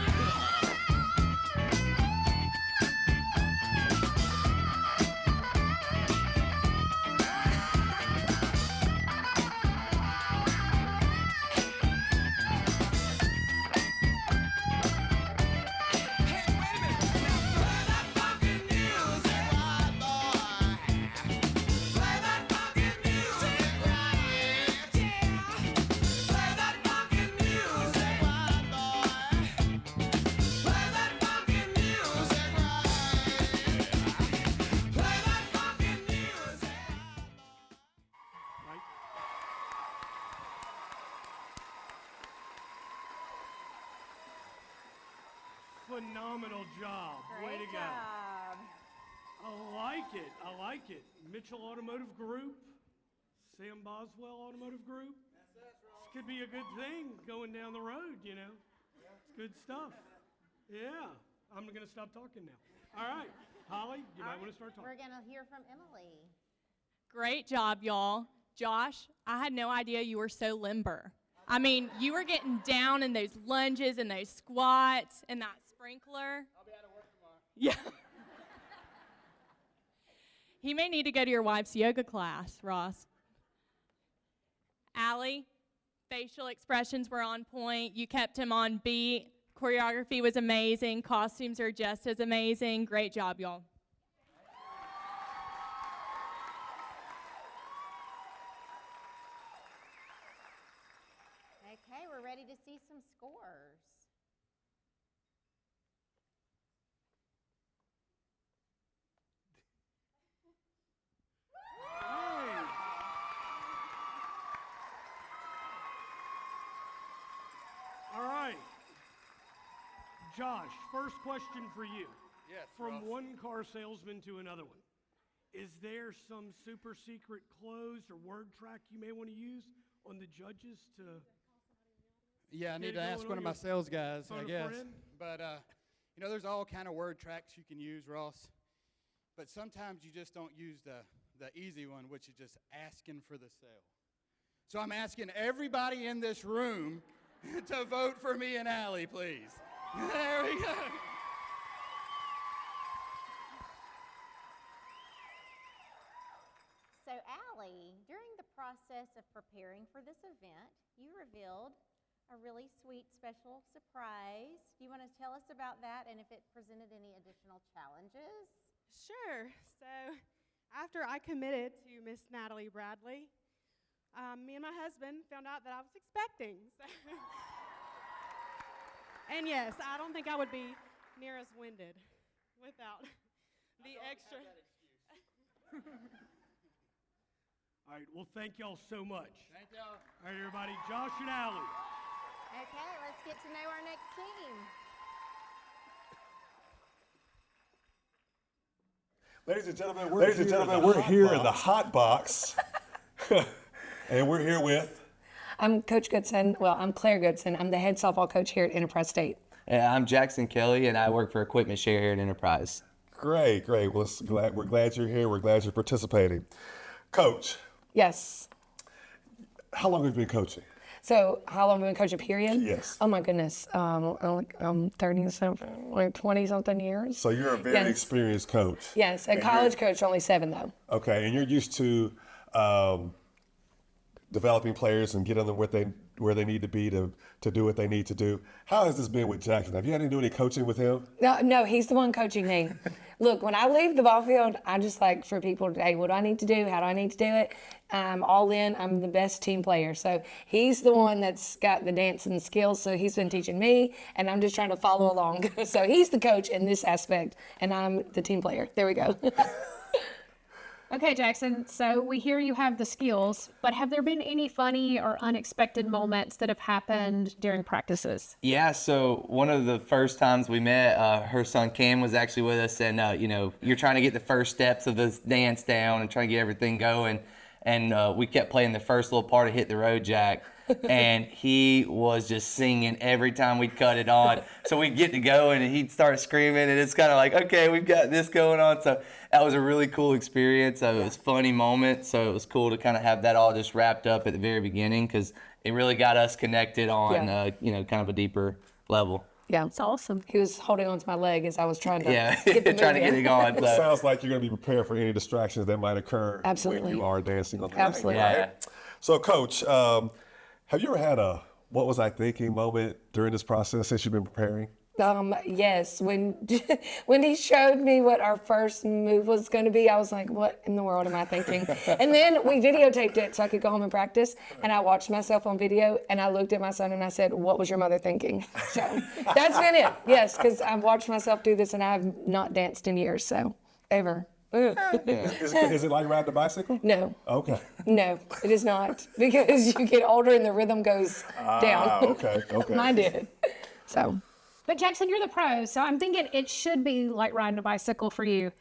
Phenomenal job. Way to go. I like it. I like it. Mitchell Automotive Group, Sam Boswell Automotive Group. This could be a good thing going down the road, you know. It's good stuff. Yeah. I'm going to stop talking now. All right. Holly, you might want to start talking. We're going to hear from Emily. Great job, y'all. Josh, I had no idea you were so limber. I mean, you were getting down in those lunges and those squats and that sprinkler. I'll be out of work tomorrow. Yeah. He may need to go to your wife's yoga class, Ross. Allie, facial expressions were on point. You kept him on beat. Choreography was amazing. Costumes are just as amazing. Great job, y'all. Okay, we're ready to see some scores. All right. Josh, first question for you. Yes, From Ross. one car salesman to another one. Is there some super secret close or word track you may want to use on the judges to... Yeah, I get need it to ask going one on of my your sales guys, phone I a guess. friend? But, you know, there's all kind of word tracks you can use, Ross. But sometimes you just don't use the easy one, which is just asking for the sale. So I'm asking everybody in this room to vote for me and Allie, please. There we go. So, Allie, during the process of preparing for this event, you revealed a really sweet special surprise. Do you want to tell us about that and if it presented any additional challenges? Sure. So after I committed to Miss Natalie Bradley, me and my husband found out that I was expecting. So and yes, I don't think I would be near as winded without the extra. All right, well, thank y'all so much. Thank y'all. All right, everybody, Josh and Allie. Okay, let's get to know our next team. Ladies and gentlemen, we're here in the hot box. And we're here with... I'm Coach Goodson. Well, I'm Claire Goodson. I'm the head softball coach here at Enterprise State. I'm Jackson Kelly, and I work for Equipment Share here at Enterprise. Great. Well, we're glad you're here. We're glad you're participating. Coach. Yes. How long have you been coaching? So, how long have you been coaching, period? Yes. Oh, my goodness. I'm 30-something, like 20-something years. So, you're a very experienced coach. Yes. A college coach, only 7, though. Okay. And you're used to developing players and getting them where they need to be to do what they need to do. How has this been with Jackson? Have you had to do any coaching with him? No, he's the one coaching me. Look, when I leave the ball field, I just like for people to, hey, what do I need to do? How do I need to do it? I'm all in. I'm the best team player. So he's the one that's got the dancing skills. So he's been teaching me, and I'm just trying to follow along. So he's the coach in this aspect, and I'm the team player. There we go. Okay, Jackson, so we hear you have the skills, but have there been any funny or unexpected moments that have happened during practices? Yeah, so one of the first times we met, her son Cam was actually with us, and you're trying to get the first steps of this dance down and trying to get everything going, and we kept playing the first little part of Hit the Road Jack, and he was just singing every time we'd cut it on. So we'd get to go, and he'd start screaming, and it's kind of like, okay, we've got this going on. So that was a really cool experience. It was a funny moment, so it was cool to kind of have that all just wrapped up at the very beginning because it really got us connected on, kind of a deeper level. Yeah, it's awesome. He was holding on to my leg as I was trying to get the trying to get it going. It sounds like you're going to be prepared for any distractions that might occur Absolutely. when you are dancing on the Absolutely. line, right? So, Coach, have you ever had a what was I thinking moment during this process since you've been preparing? Yes, when he showed me what our first move was going to be, I was like, what in the world am I thinking? And then we videotaped it so I could go home and practice, and I watched myself on video, and I looked at my son and I said, what was your mother thinking? So that's been it, yes, because I've watched myself do this, and I have not danced in years, so ever. Is it like riding a bicycle? No. Okay. No, it is not, because you get older and the rhythm goes down. Okay. Mine did, so. But Jackson, you're the pro, so I'm thinking it should be like riding a bicycle for you.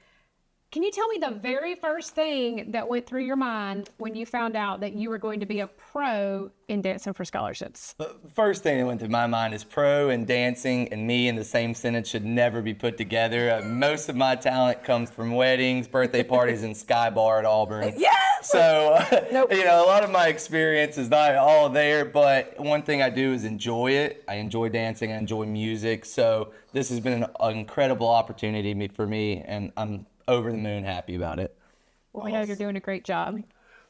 Can you tell me the very first thing that went through your mind when you found out that you were going to be a pro in Dancing for Scholarships? The first thing that went through my mind is pro and dancing and me in the same sentence should never be put together. Most of my talent comes from weddings, birthday parties, and Sky Bar at Auburn. Yes! So, a lot of my experience is not all there, but one thing I do is enjoy it. I enjoy dancing, I enjoy music. So this has been an incredible opportunity for me, and I'm over the moon happy about it. Well, we know you're doing a great job.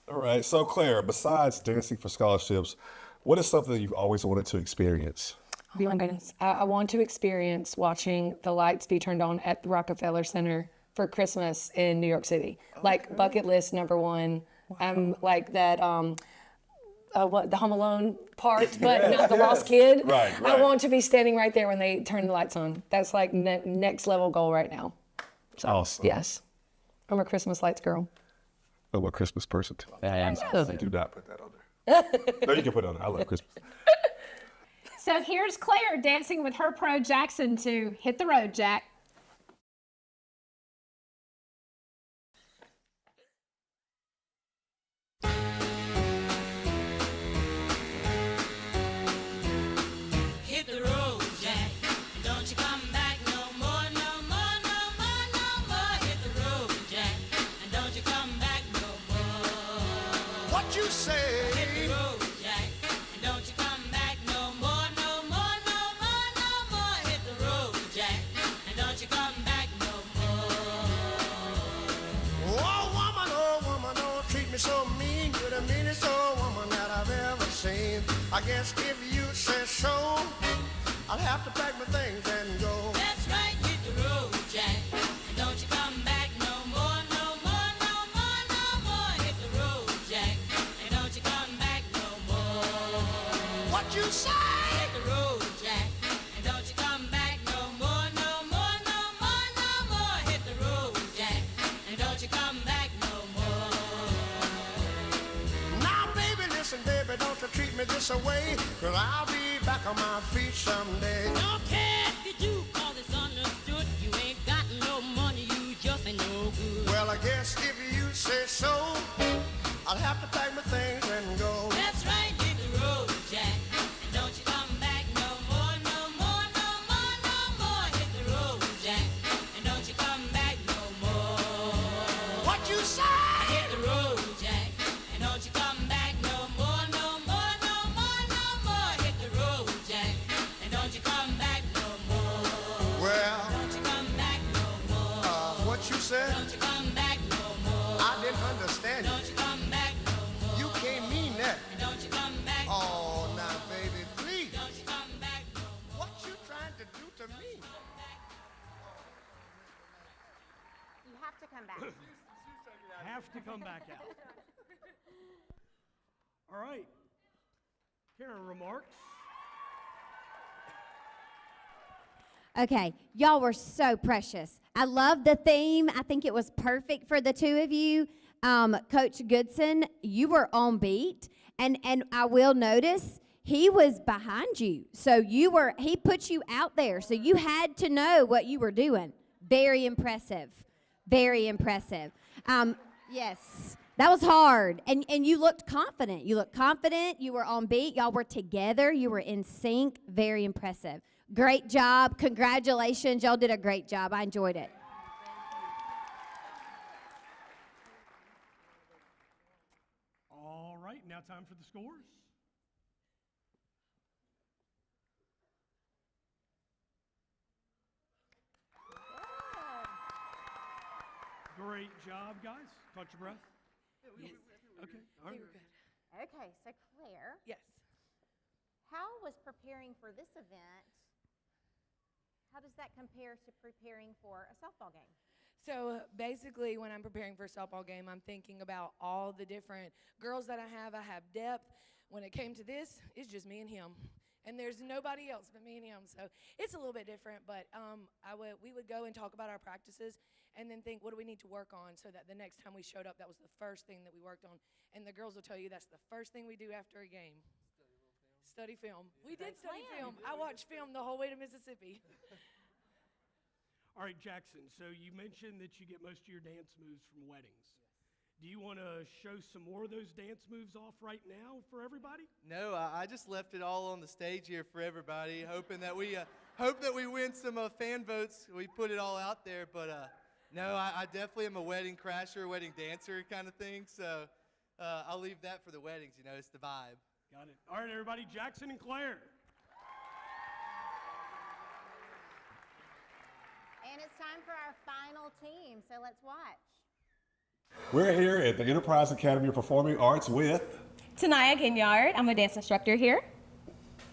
All right. So, Claire, besides Dancing for Scholarships, what is something that you've always wanted to experience? Oh my goodness. I want to experience watching the lights be turned on at the Rockefeller Center for Christmas in New York City. Like bucket list number one. I'm like that, the Home Alone part, but not the Lost Kid. Right. I want to be standing right there when they turn the lights on. That's like next level goal right now. So, awesome. Yes. I'm a Christmas lights girl. I'm a Christmas person too. I am. Do not put that on there. No, you can put it on there. I love Christmas. So here's Claire dancing with her pro Jackson to Hit the Road Jack. Hit the road, Jack. Don't you come back no more, no more, no more, no more. Hit the road, Jack. And don't you come back no more. What you say? Hit the road, Jack. And don't you come back no more, no more, no more, no more. Hit the road, Jack. And don't you come back no more. Oh woman, don't treat me so mean. You're the meanest old woman that I've ever seen. I guess if you say so, I'll have to pack my things and go. That's right, hit the road, Jack. And don't you come back no more, no more, no more, no more. Hit the road, Jack. And don't you come back no more. What you say? Hit the road, Jack. And don't you come back no more, no more, no more, no more. Hit the road, Jack. And don't you come back no more. Now, baby, listen, baby, don't you treat me this away, 'cause I'll be back on my feet someday. Don't care if you do, 'cause it's understood. You ain't got no money, you just ain't no good. say so, I'll have to pack my things and go. That's right, hit the road, Jack. And don't you come back no more, no more, no more, no more. Hit the road, Jack. And don't you come back no more. What you say? Hit the road, Jack. And don't you come back no more, no more, no more, no more. Hit the road, Jack. And don't you come back no more. Well, Don't you come back no more. what you said? Don't you come back no more. I didn't understand Don't you. you come back no more. You can't mean that. And don't you come back no Oh, now, baby, please. Don't you come back no more. What you trying to do to me? You have to come back. Have to come back out. All right. Karen, remarks? Okay, y'all were so precious. I love the theme. I think it was perfect for the two of you. Coach Goodson, you were on beat, and I will notice he was behind you. So he put you out there, so you had to know what you were doing. Very impressive. Very impressive. Yes, that was hard, and you looked confident. You looked confident. You were on beat. Y'all were together. You were in sync. Very impressive. Great job. Congratulations. Y'all did a great job. I enjoyed it. All right, now time for the scores. Great job, guys. Caught your breath? Yes. Okay, all right. Okay, so Claire. Yes. How was preparing for this event, how does that compare to preparing for a softball game? So basically, when I'm preparing for a softball game, I'm thinking about all the different girls that I have. I have depth. When it came to this, it's just me and him. And there's nobody else but me and him. So it's a little bit different, but we would go and talk about our practices and then think, what do we need to work on, so that the next time we showed up, that was the first thing that we worked on. And the girls will tell you that's the first thing we do after a game. Study film. We did study film. I watched film the whole way to Mississippi. All right, Jackson, so you mentioned that you get most of your dance moves from weddings. Do you want to show some more of those dance moves off right now for everybody? No, I just left it all on the stage here for everybody, hoping that we win some fan votes. We put it all out there, but no, I definitely am a wedding crasher, wedding dancer kind of thing. So I'll leave that for the weddings. You know, it's the vibe. Got it. All right, everybody, Jackson and Claire. And it's time for our final team, so let's watch. We're here at the Enterprise Academy of Performing Arts with Tanaya Ginyard. I'm a dance instructor here.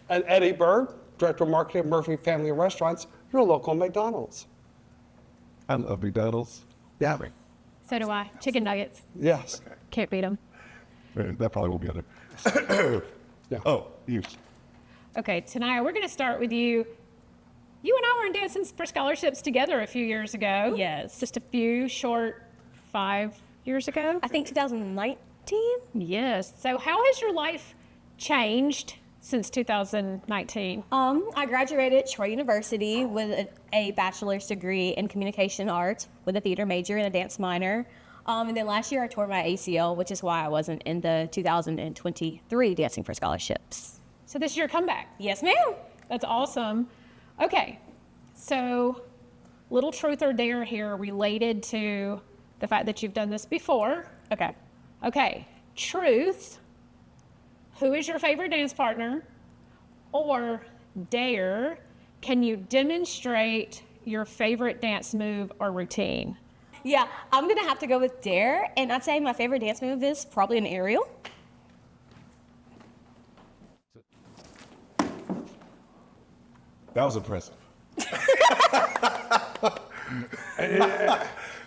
And Eddie Bird, Director of Marketing at Murphy Family Restaurants, your local McDonald's. I love McDonald's. Yeah. So do I. Chicken nuggets. Yes. Can't beat them. That probably won't be on there. Yeah. Oh, you. Okay, Tanaya, we're going to start with you. You and I were in Dancing for Scholarships together a few years ago. Yes. Just a few short 5 years ago. I think 2019. Yes. So how has your life changed since 2019? I graduated at Troy University with a bachelor's degree in communication arts with a theater major and a dance minor. And then last year I tore my ACL, which is why I wasn't in the 2023 Dancing for Scholarships. So this is your comeback? Yes, ma'am. That's awesome. Okay, so little truth or dare here related to the fact that you've done this before. Okay. Okay, truth. Who is your favorite dance partner? Or dare, can you demonstrate your favorite dance move or routine? Yeah, I'm gonna have to go with dare, and I'd say my favorite dance move is probably an aerial. That was impressive.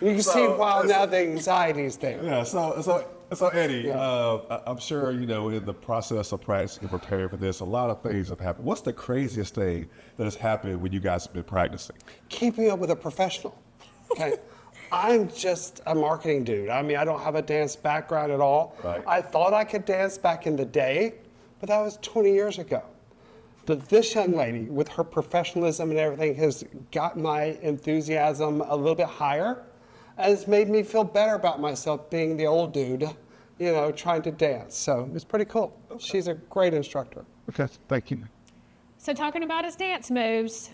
You can see why now the anxiety's there. Yeah, so Eddie, I'm sure, you know, in the process of practicing and preparing for this, a lot of things have happened. What's the craziest thing that has happened when you guys have been practicing? Keeping up with a professional. Okay. I'm just a marketing dude. I mean, I don't have a dance background at all. Right. I thought I could dance back in the day, but that was 20 years ago. But this young lady, with her professionalism and everything, has got my enthusiasm a little bit higher. And it's made me feel better about myself being the old dude, you know, trying to dance. So it's pretty cool. She's a great instructor. Okay, thank you. So talking about his dance moves,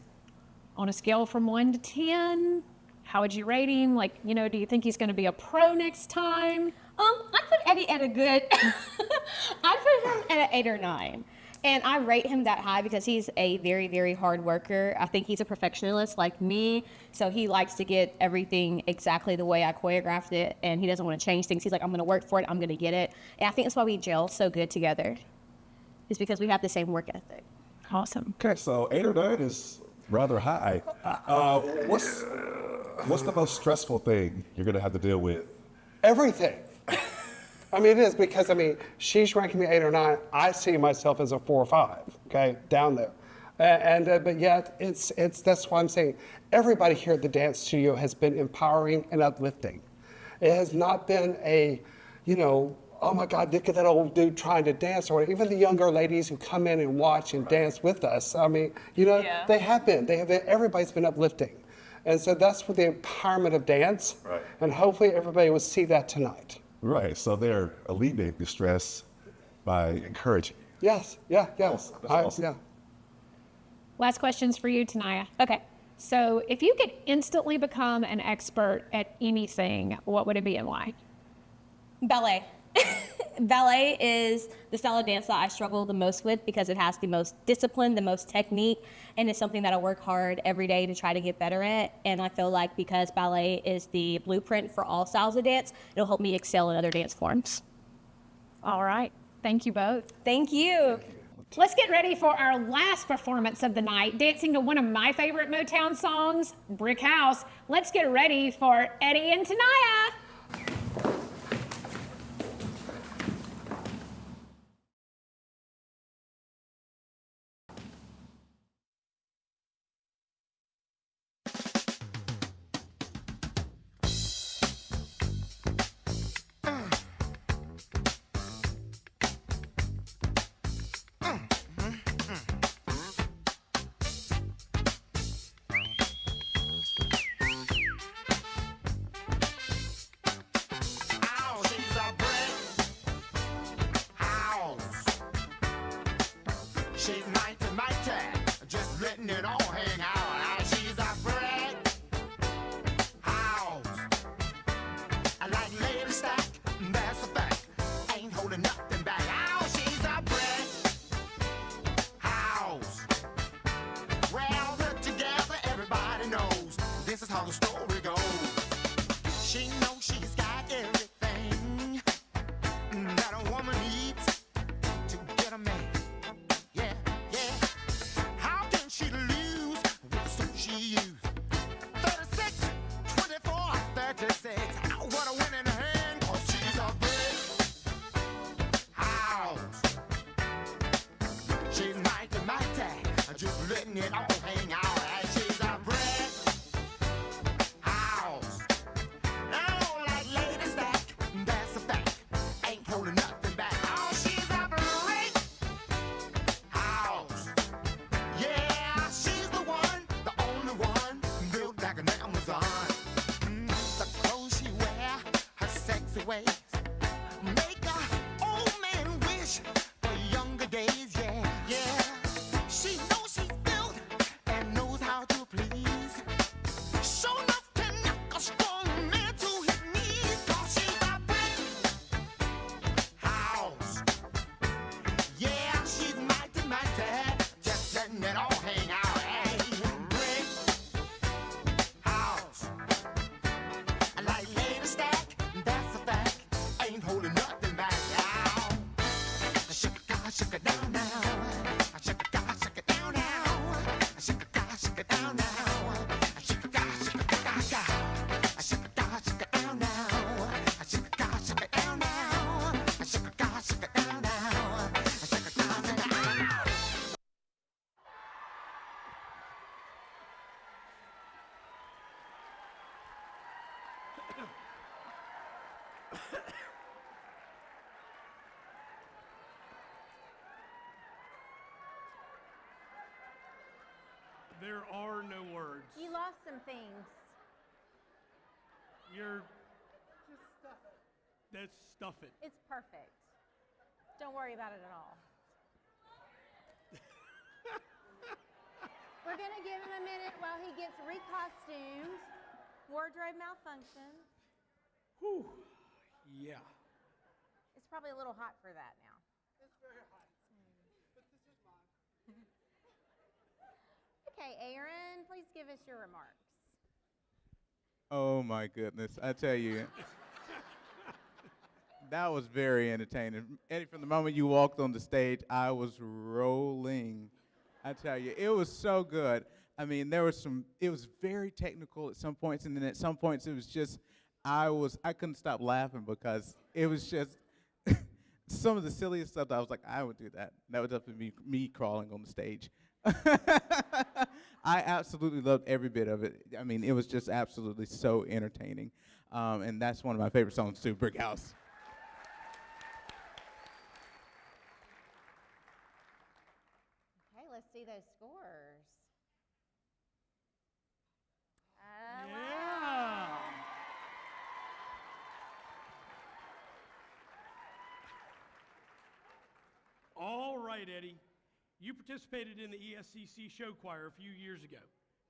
on a scale from 1 to 10, how would you rate him? Like, you know, do you think he's going to be a pro next time? I put Eddie at a good, I put him at an 8 or 9. And I rate him that high because he's a very, very hard worker. I think he's a perfectionist like me. So he likes to get everything exactly the way I choreographed it. And he doesn't want to change things. He's like, I'm going to work for it. I'm going to get it. And I think that's why we gel so good together. Is because we have the same work ethic. Awesome. Okay, so 8 or 9 is rather high. What's the most stressful thing you're going to have to deal with? Everything. I mean, it is because, I mean, she's ranking me 8 or 9. I see myself as a 4 or 5, okay, down there. But yet, that's why I'm saying everybody here at the dance studio has been empowering and uplifting. It has not been a, you know, oh my God, look at that old dude trying to dance, or even the younger ladies who come in and watch and dance with us. I mean, you know, they have been. Everybody's been uplifting. And so that's what the empowerment of dance. Right. And hopefully everybody will see that tonight. Right, so they're alleviating the stress by encouraging. Yes, yes. Awesome. Yeah. Last questions for you, Tanaya. Okay, so if you could instantly become an expert at anything, what would it be and why? Ballet. Ballet is the style of dance that I struggle the most with because it has the most discipline, the most technique, and it's something that I work hard every day to try to get better at. And I feel like because ballet is the blueprint for all styles of dance, it'll help me excel in other dance forms. All right. Thank you both. Thank you. Let's get ready for our last performance of the night, dancing to one of my favorite Motown songs, Brick House. Let's get ready for Eddie and Tanaya. She's mighty, mighty, just letting it all hang out. She's a brick house. I like lady stack, that's a fact. Ain't holding nothing back. Oh, she's a brick house. Well, put together, everybody knows this is how the story goes. She knows she's got everything that a woman needs to get a man. She lose with the suit she used. 36, 24, 36. What a winning hand, 'cause she's a brick house. She's mighty, mighty, just letting it all hang out. She's a brick house. Oh, like lady stack, that's a fact. Ain't holding nothing back. Oh, she's a brick house. Yeah. She's the one, the only one, built like an Amazon. The clothes she wear, her sexy ways, make a old man wish for younger days. Yeah. She knows she's built and knows how to please. Sure enough can knock a strong man to his knees. 'Cause she's a brick house. Yeah, she's mighty, mighty, just letting it all hang out. Shake it down now. Shake it down, shake it down now. Shake it down, shake it down now. Shake it down, shake it down now. Shake it down, shake it down now. Shake it down, shake it down now. Shake it down, shake it down now. Shake it down, shake it down. There are no words. You lost some things. You're. That's stuff it. It's perfect. Don't worry about it at all. We're going to give him a minute while he gets recostumed. Wardrobe malfunction. Whew. Yeah. It's probably a little hot for that now. It's very hot. But this is mine. Okay, Aaron, please give us your remarks. Oh my goodness, I tell you, that was very entertaining. Eddie, from the moment you walked on the stage, I was rolling. I tell you, it was so good. I mean, it was very technical at some points, and then at some points it was just, I couldn't stop laughing because it was just some of the silliest stuff that I was like, I would do that. That would definitely be me crawling on the stage. I absolutely loved every bit of it. I mean, it was just absolutely so entertaining. And that's one of my favorite songs too, Brick House. Okay, let's see those scores. Yeah. All right, Eddie. You participated in the ESCC show choir a few years ago.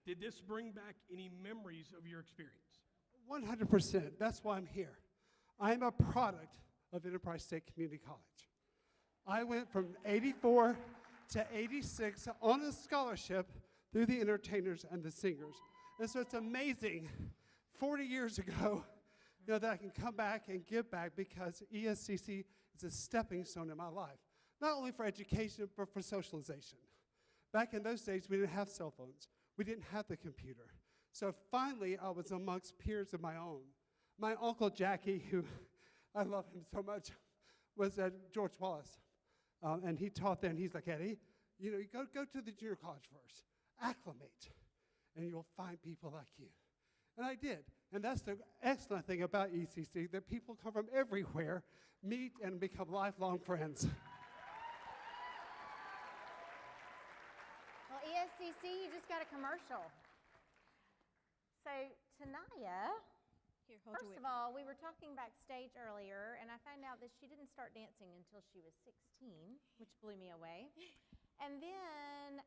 Did this bring back any memories of your experience? 100%. That's why I'm here. I'm a product of Enterprise State Community College. I went from 84 to 86 on a scholarship through the entertainers and the singers. And so it's amazing, 40 years ago, that I can come back and give back because ESCC is a stepping stone in my life. Not only for education, but for socialization. Back in those days, we didn't have cell phones. We didn't have the computer. So finally, I was amongst peers of my own. My uncle Jackie, who I love him so much, was at George Wallace. And he taught there, and he's like, Eddie, you go to the junior college first, acclimate, and you'll find people like you. And I did. And that's the excellent thing about ECC, that people come from everywhere, meet, and become lifelong friends. Well, ESCC, you just got a commercial. So, Tanaya, first of all, we were talking backstage earlier, and I found out that she didn't start dancing until she was 16, which blew me away. And then,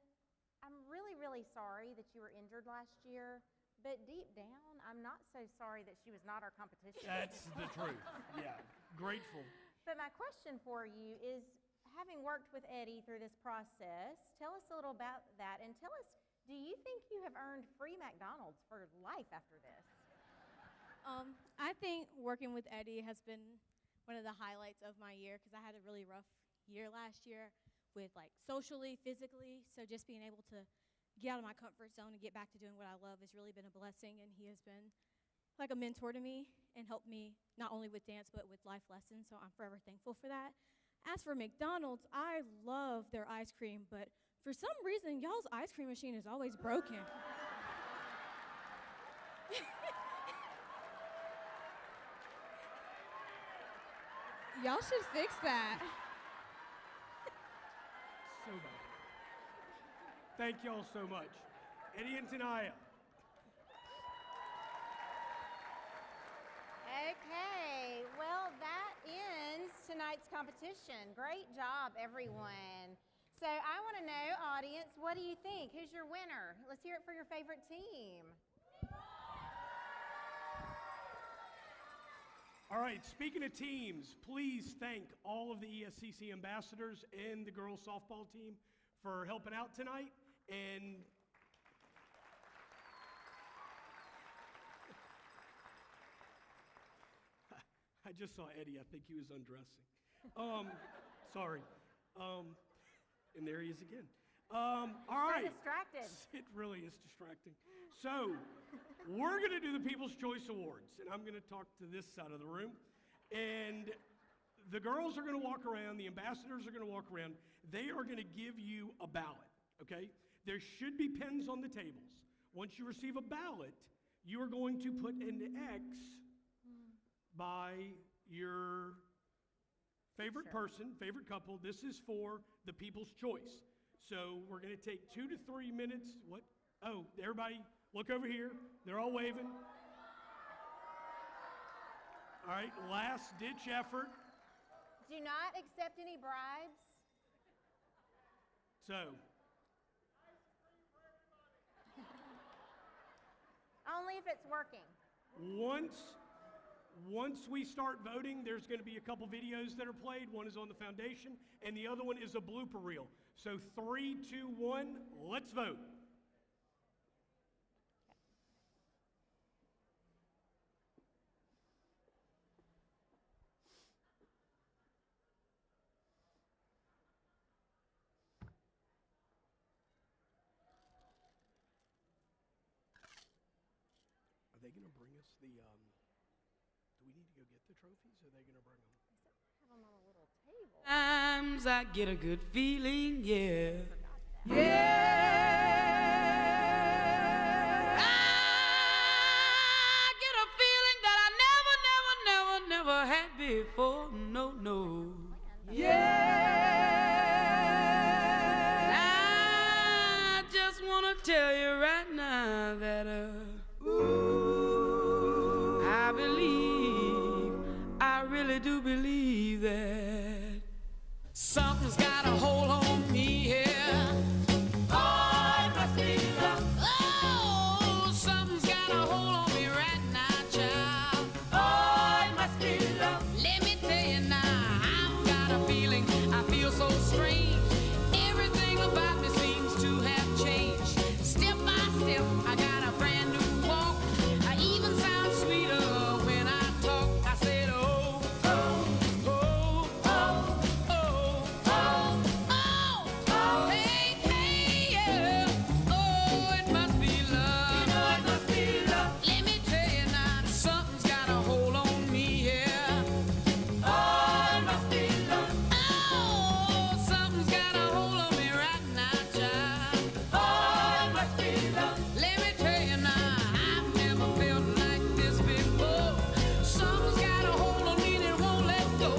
I'm really, really sorry that you were injured last year, but deep down, I'm not so sorry that she was not our competition. That's the truth. Yeah, grateful. But my question for you is, having worked with Eddie through this process, tell us a little about that, and tell us, do you think you have earned free McDonald's for life after this? I think working with Eddie has been one of the highlights of my year because I had a really rough year last year with like socially, physically, so just being able to get out of my comfort zone and get back to doing what I love has really been a blessing, and he has been like a mentor to me and helped me not only with dance but with life lessons, so I'm forever thankful for that. As for McDonald's, I love their ice cream, but for some reason, y'all's ice cream machine is always broken. Y'all should fix that. So bad. Thank y'all so much. Eddie and Tanaya. Okay, well, that ends tonight's competition. Great job, everyone. So I want to know, audience, what do you think? Who's your winner? Let's hear it for your favorite team. All right, speaking of teams, please thank all of the ESCC ambassadors and the girls softball team for helping out tonight. And I just saw Eddie. I think he was undressing. Sorry. And there he is again. All right. So distracted. It really is distracting. So we're going to do the People's Choice Awards, and I'm going to talk to this side of the room. And the girls are going to walk around. The ambassadors are going to walk around. They are going to give you a ballot, okay? There should be pens on the tables. Once you receive a ballot, you are going to put an X by your favorite person, favorite couple. This is for the People's Choice. So we're going to take 2 to 3 minutes. What? Oh, everybody look over here. They're all waving. All right, last ditch effort. Do not accept any bribes. So, Only if it's working. once we start voting, there's going to be a couple videos that are played. One is on the foundation, and the other one is a blooper reel. So 3, 2, 1, let's vote. Are they going to bring us the, do we need to go get the trophies, or are they going to bring them? Have them on a little table. Times I get a good feeling, yeah. I get a feeling that I never had before. No, no. I just wanna tell you right now that I really do believe that something's got a hold on me here. Oh, it must be love. Oh, something's got a hold on me right now, child. Oh, it must be love. Let me tell you now, I've got a feeling, I feel so strange. Everything about me seems to have changed. Step by step, I got a brand new walk. I even sound sweeter when I talk. I said, oh, oh, oh, oh, oh, oh, oh, hey, hey, yeah. Oh, it must be love. You know it must be love. Let me tell you now, something's got a hold on me here. Oh, it must be love. Oh, something's got a hold on me right now, child. Oh, it must be love. Let me tell you now, I've never felt like this before. Something's got a hold on me that won't let go.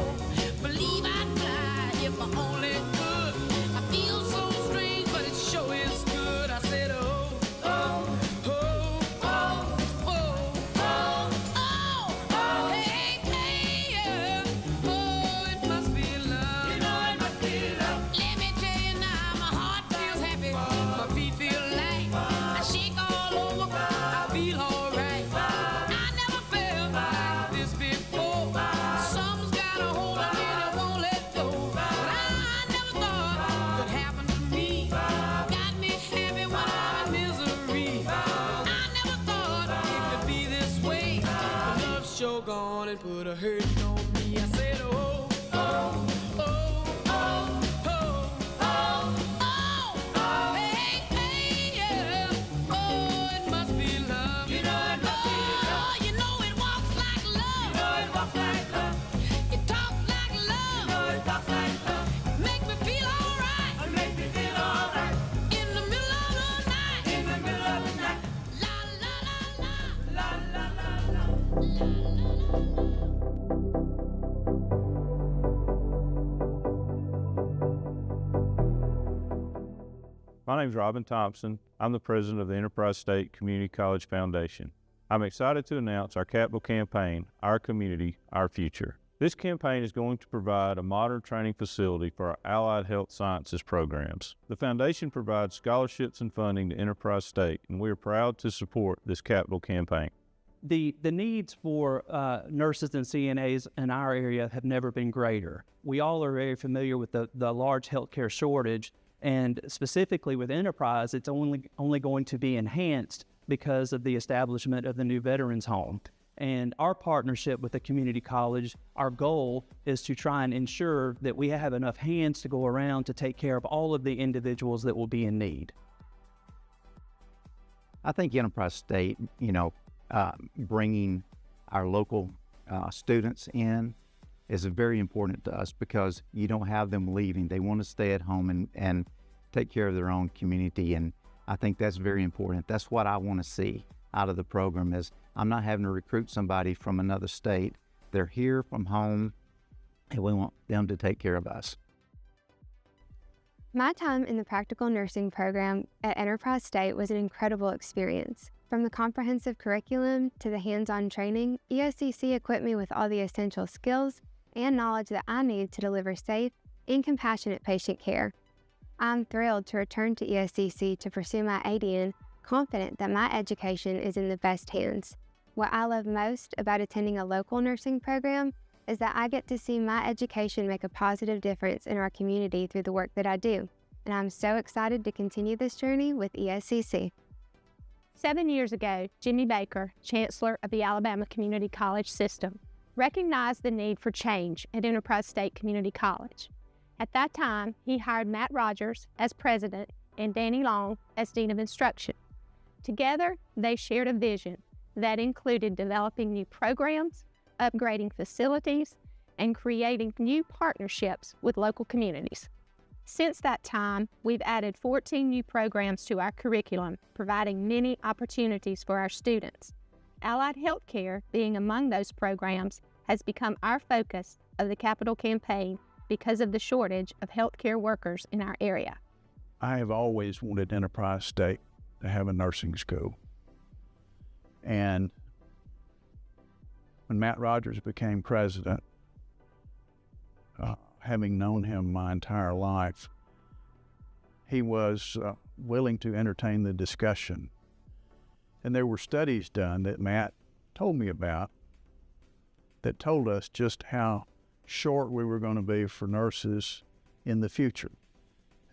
Believe I'd fly if I only could. I feel so strange, but it sure is good. I said, oh, oh, oh, oh, oh, oh, oh, hey, hey, yeah. Oh, it must be love. You know it must be love. Let me tell you now, my heart feels happy, my feet feel light. I shake all over, I feel alright. I never felt like this before. Something's got a hold on me that won't let go. I never thought could happen to me. Got me happy when I'm in misery. I never thought it could be this way. But love's sure gone and put a hurt on me. I said, oh, oh, oh, oh, oh, oh, oh, hey, hey, yeah. Oh, it must be love. You know it must be love. You know it walks like love. You know it walks like love. It talks like love. You know it talks like love. Make me feel alright. It makes me feel alright. In the middle of the night. In the middle of the night. La la la la. La la la la. My name is Robin Thompson. I'm the president of the Enterprise State Community College Foundation. I'm excited to announce our capital campaign, Our Community, Our Future. This campaign is going to provide a modern training facility for our allied health sciences programs. The foundation provides scholarships and funding to Enterprise State, and we are proud to support this capital campaign. The needs for nurses and CNAs in our area have never been greater. We all are very familiar with the large healthcare shortage, and specifically with Enterprise, it's only going to be enhanced because of the establishment of the new Veterans Home. And our partnership with the community college, our goal is to try and ensure that we have enough hands to go around to take care of all of the individuals that will be in need. I think Enterprise State, bringing our local students in is very important to us because you don't have them leaving. They want to stay at home and take care of their own community, and I think that's very important. That's what I want to see out of the program is I'm not having to recruit somebody from another state. They're here from home, and we want them to take care of us. My time in the practical nursing program at Enterprise State was an incredible experience. From the comprehensive curriculum to the hands-on training, ESCC equipped me with all the essential skills and knowledge that I need to deliver safe and compassionate patient care. I'm thrilled to return to ESCC to pursue my ADN, confident that my education is in the best hands. What I love most about attending a local nursing program is that I get to see my education make a positive difference in our community through the work that I do, and I'm so excited to continue this journey with ESCC. 7 years ago, Jimmy Baker, Chancellor of the Alabama Community College System, recognized the need for change at Enterprise State Community College. At that time, he hired Matt Rogers as president and Danny Long as dean of instruction. Together, they shared a vision that included developing new programs, upgrading facilities, and creating new partnerships with local communities. Since that time, we've added 14 new programs to our curriculum, providing many opportunities for our students. Allied healthcare, being among those programs, has become our focus of the capital campaign because of the shortage of healthcare workers in our area. I have always wanted Enterprise State to have a nursing school. And when Matt Rogers became president, having known him my entire life, he was willing to entertain the discussion. And there were studies done that Matt told me about that told us just how short we were going to be for nurses in the future,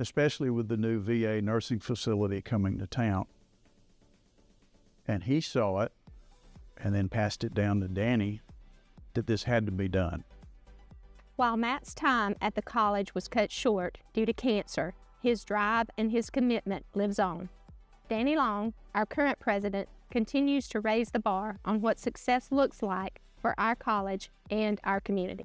especially with the new VA nursing facility coming to town. And he saw it and then passed it down to Danny that this had to be done. While Matt's time at the college was cut short due to cancer, his drive and his commitment lives on. Danny Long, our current president, continues to raise the bar on what success looks like for our college and our community.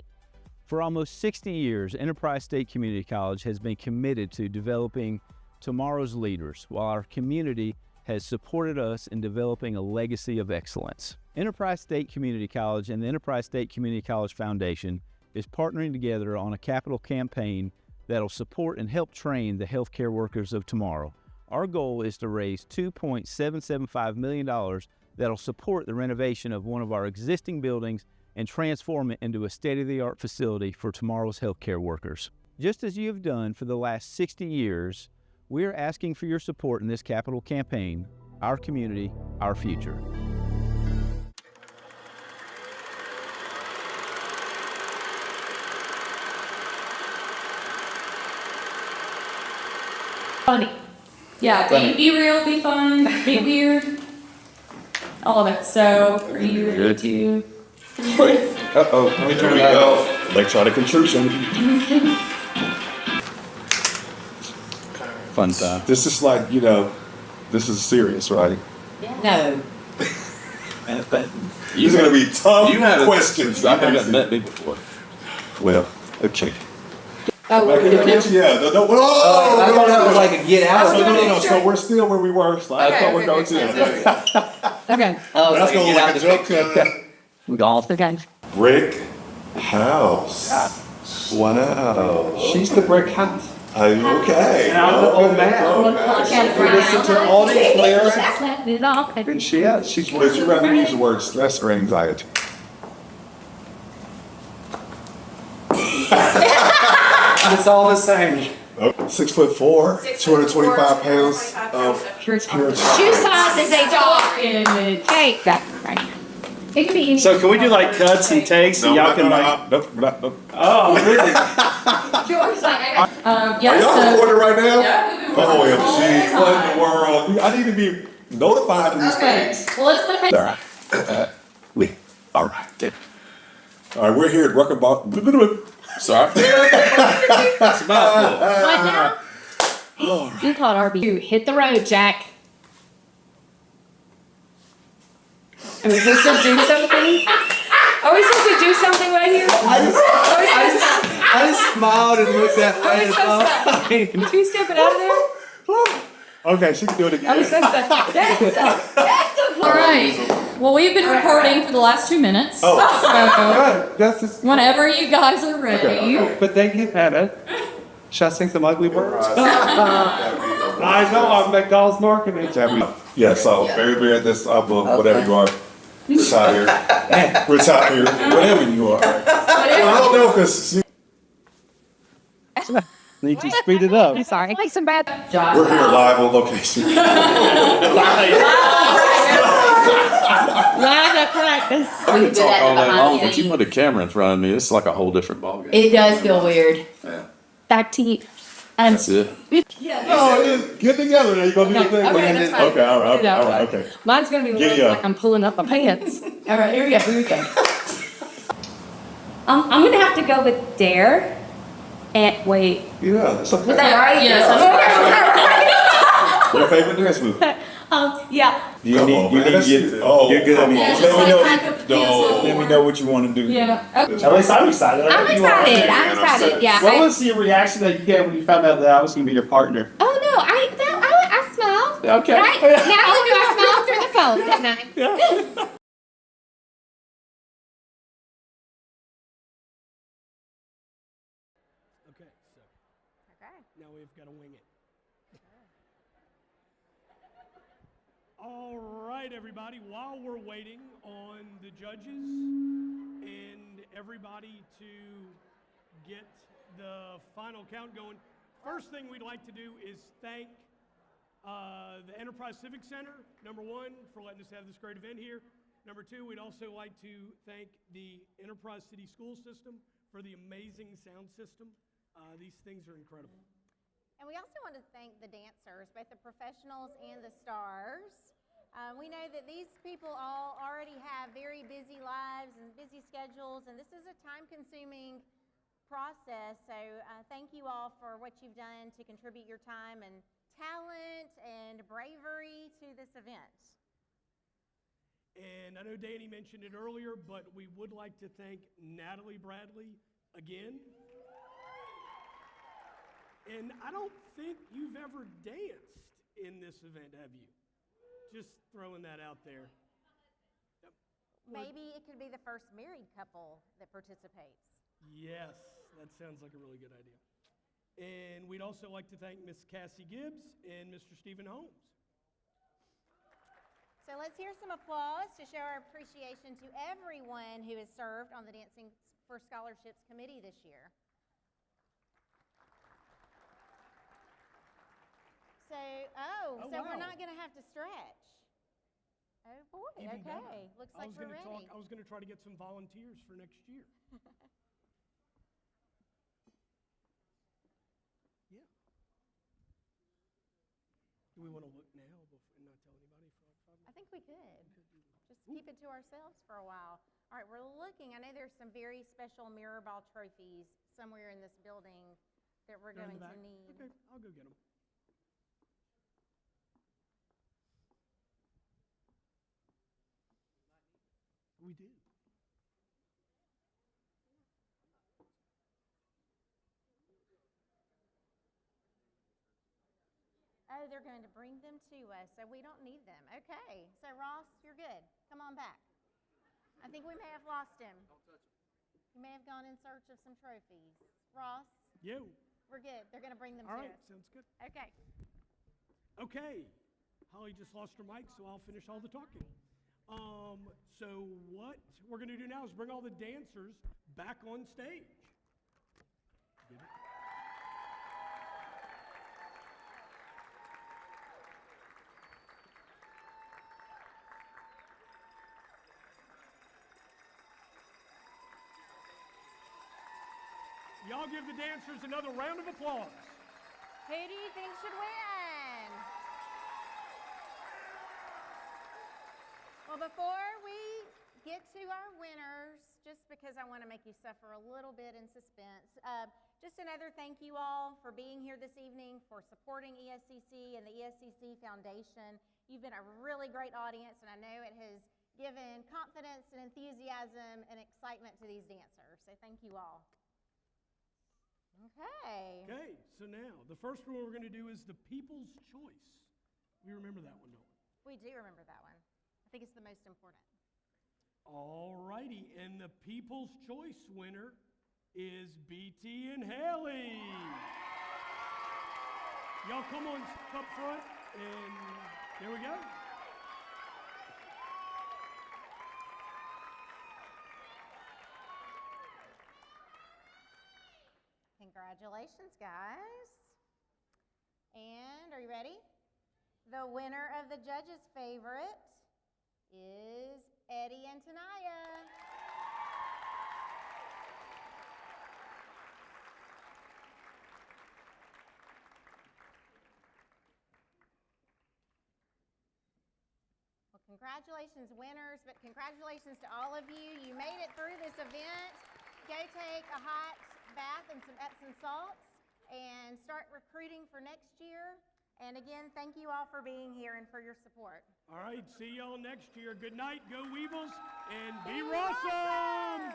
For almost 60 years, Enterprise State Community College has been committed to developing tomorrow's leaders, while our community has supported us in developing a legacy of excellence. Enterprise State Community College and the Enterprise State Community College Foundation is partnering together on a capital campaign that'll support and help train the healthcare workers of tomorrow. Our goal is to raise $2.775 million that'll support the renovation of one of our existing buildings and transform it into a state-of-the-art facility for tomorrow's healthcare workers. Just as you have done for the last 60 years, we are asking for your support in this capital campaign, Our Community, Our Future. Funny. Yeah, be real, be fun, be weird. All of it. So, are you ready to? Uh-oh. Let me turn that off. Electronic intrusion. Fun time. This is like, this is serious, right? No. These are going to be tough questions. I haven't met me before. Well, okay. Oh, we're doing it. Yeah. No, I thought that was like a get out. No. So we're still where we were. So I thought we're going to. Okay. Oh, That's going like a joke. Golf. Okay. Brick house. Wow. She's the brick house. Okay. And I'm the old man. We listen to all these lyrics. And she's. Would you rather use the word stress or anxiety? It's all the same. 6'4", 225 pounds of pure Shoe size is a dog cake. That's right. It can be any. So can we do like cuts and takes and y'all can like? Nope. Oh, really? George's like, Are yes. y'all recording right now? Yeah. OMG, what in the world? I need to be notified of these things. Well, let's put a All right. All right, we're here at Rucker Ball. Sorry. It's about What now? You call it RB. Hit the road, Jack. Are we supposed to do something? Are we supposed to do something right here? I just smiled and looked that way. Two stepping out of there? Okay, she can do it again. Are we supposed to? All right. Well, we've been recording for the last 2 minutes. Good. That's So, whenever you guys are ready. But they can edit. Should I sing some ugly words? I know, I'm McDonald's marketing. Yeah, so very, very at this whatever you are. Retire. Retire. Whatever you are. Well, I don't know, because Need to speed it up. I'm sorry. Like some bad. we're here live on location. Live at practice. I can talk all day long, but you put a camera in front of me, it's like a whole different ballgame. It does feel weird. Yeah. Back to you. That's it. Oh, get together. Now you gonna do your thing. Okay, that's fine. Okay, all right, Yeah. all right, okay. Mine's gonna be Giddy looking up. like I'm pulling up my pants. All right, here we go. Here we go. I'm gonna have to go with dare. And wait. Yeah, that's okay. Was that right? Yes, Your favorite dance move? Yeah. You Come need, on, you man. need to That's get. it. Oh, you're good. come on. Let me know what you want to do. Yeah. At least I'm excited. I'm excited. I'm excited. Yeah. What was your reaction that you had when you found out that I was going to be your partner? Oh no! I smiled. Okay. Right? Now I smiled through the phone that night. Yeah. Okay, so. Now we've got to wing it. All right, everybody. While we're waiting on the judges and everybody to get the final count going, first thing we'd like to do is thank the Enterprise Civic Center, number one, for letting us have this great event here. Number two, we'd also like to thank the Enterprise City School System for the amazing sound system. These things are incredible. And we also want to thank the dancers, both the professionals and the stars. We know that these people all already have very busy lives and busy schedules, and this is a time-consuming process. So thank you all for what you've done to contribute your time and talent and bravery to this event. And I know Danny mentioned it earlier, but we would like to thank Natalie Bradley again. And I don't think you've ever danced in this event, have you? Just throwing that out there. Maybe it could be the first married couple that participates. Yes, that sounds like a really good idea. And we'd also like to thank Miss Cassie Gibbs and Mr. Stephen Holmes. So let's hear some applause to show our appreciation to everyone who has served on the Dancing for Scholarships Committee this year. So, so we're not going to have to stretch. Oh boy, Even okay. better. Looks like we're ready. I was going to try to get some volunteers for next year. Yeah. Do we want to look now and not tell anybody for like 5 minutes? I think we could. Just keep it to ourselves for a while. All right, we're looking. I know there's some very special mirror ball trophies somewhere in this building that we're They're in going the to back? need. Okay, I'll go get them. We did. Oh, they're going to bring them to us, so we don't need them. Okay, so Ross, you're good. Come on back. I think we may have lost him. You may have gone in search of some trophies. Ross? Yo. We're good. They're going to bring them All to right, us. sounds good. Okay. Okay. Holly just lost her mic, so I'll finish all the talking. So what we're going to do now is bring all the dancers back on stage. Get it? Y'all give the dancers another round of applause. Who do you think should win? Well, before we get to our winners, just because I want to make you suffer a little bit in suspense, just another thank you all for being here this evening, for supporting ESCC and the ESCC Foundation. You've been a really great audience, and I know it has given confidence and enthusiasm and excitement to these dancers. So thank you all. Okay. Okay, so now the first one we're going to do is the People's Choice. We remember that one, don't we? We do remember that one. I think it's the most important. All righty, and the People's Choice winner is BT and Haley. Y'all come on up front, and there we go. Congratulations, guys. And are you ready? The winner of the judges' favorite is Eddie and Tanaya. Well, congratulations, winners, but congratulations to all of you. You made it through this event. Go take a hot bath and some Epsom salts and start recruiting for next year. And again, thank you all for being here and for your support. All right, see y'all next year. Good night, go Weevils, and be Rossum!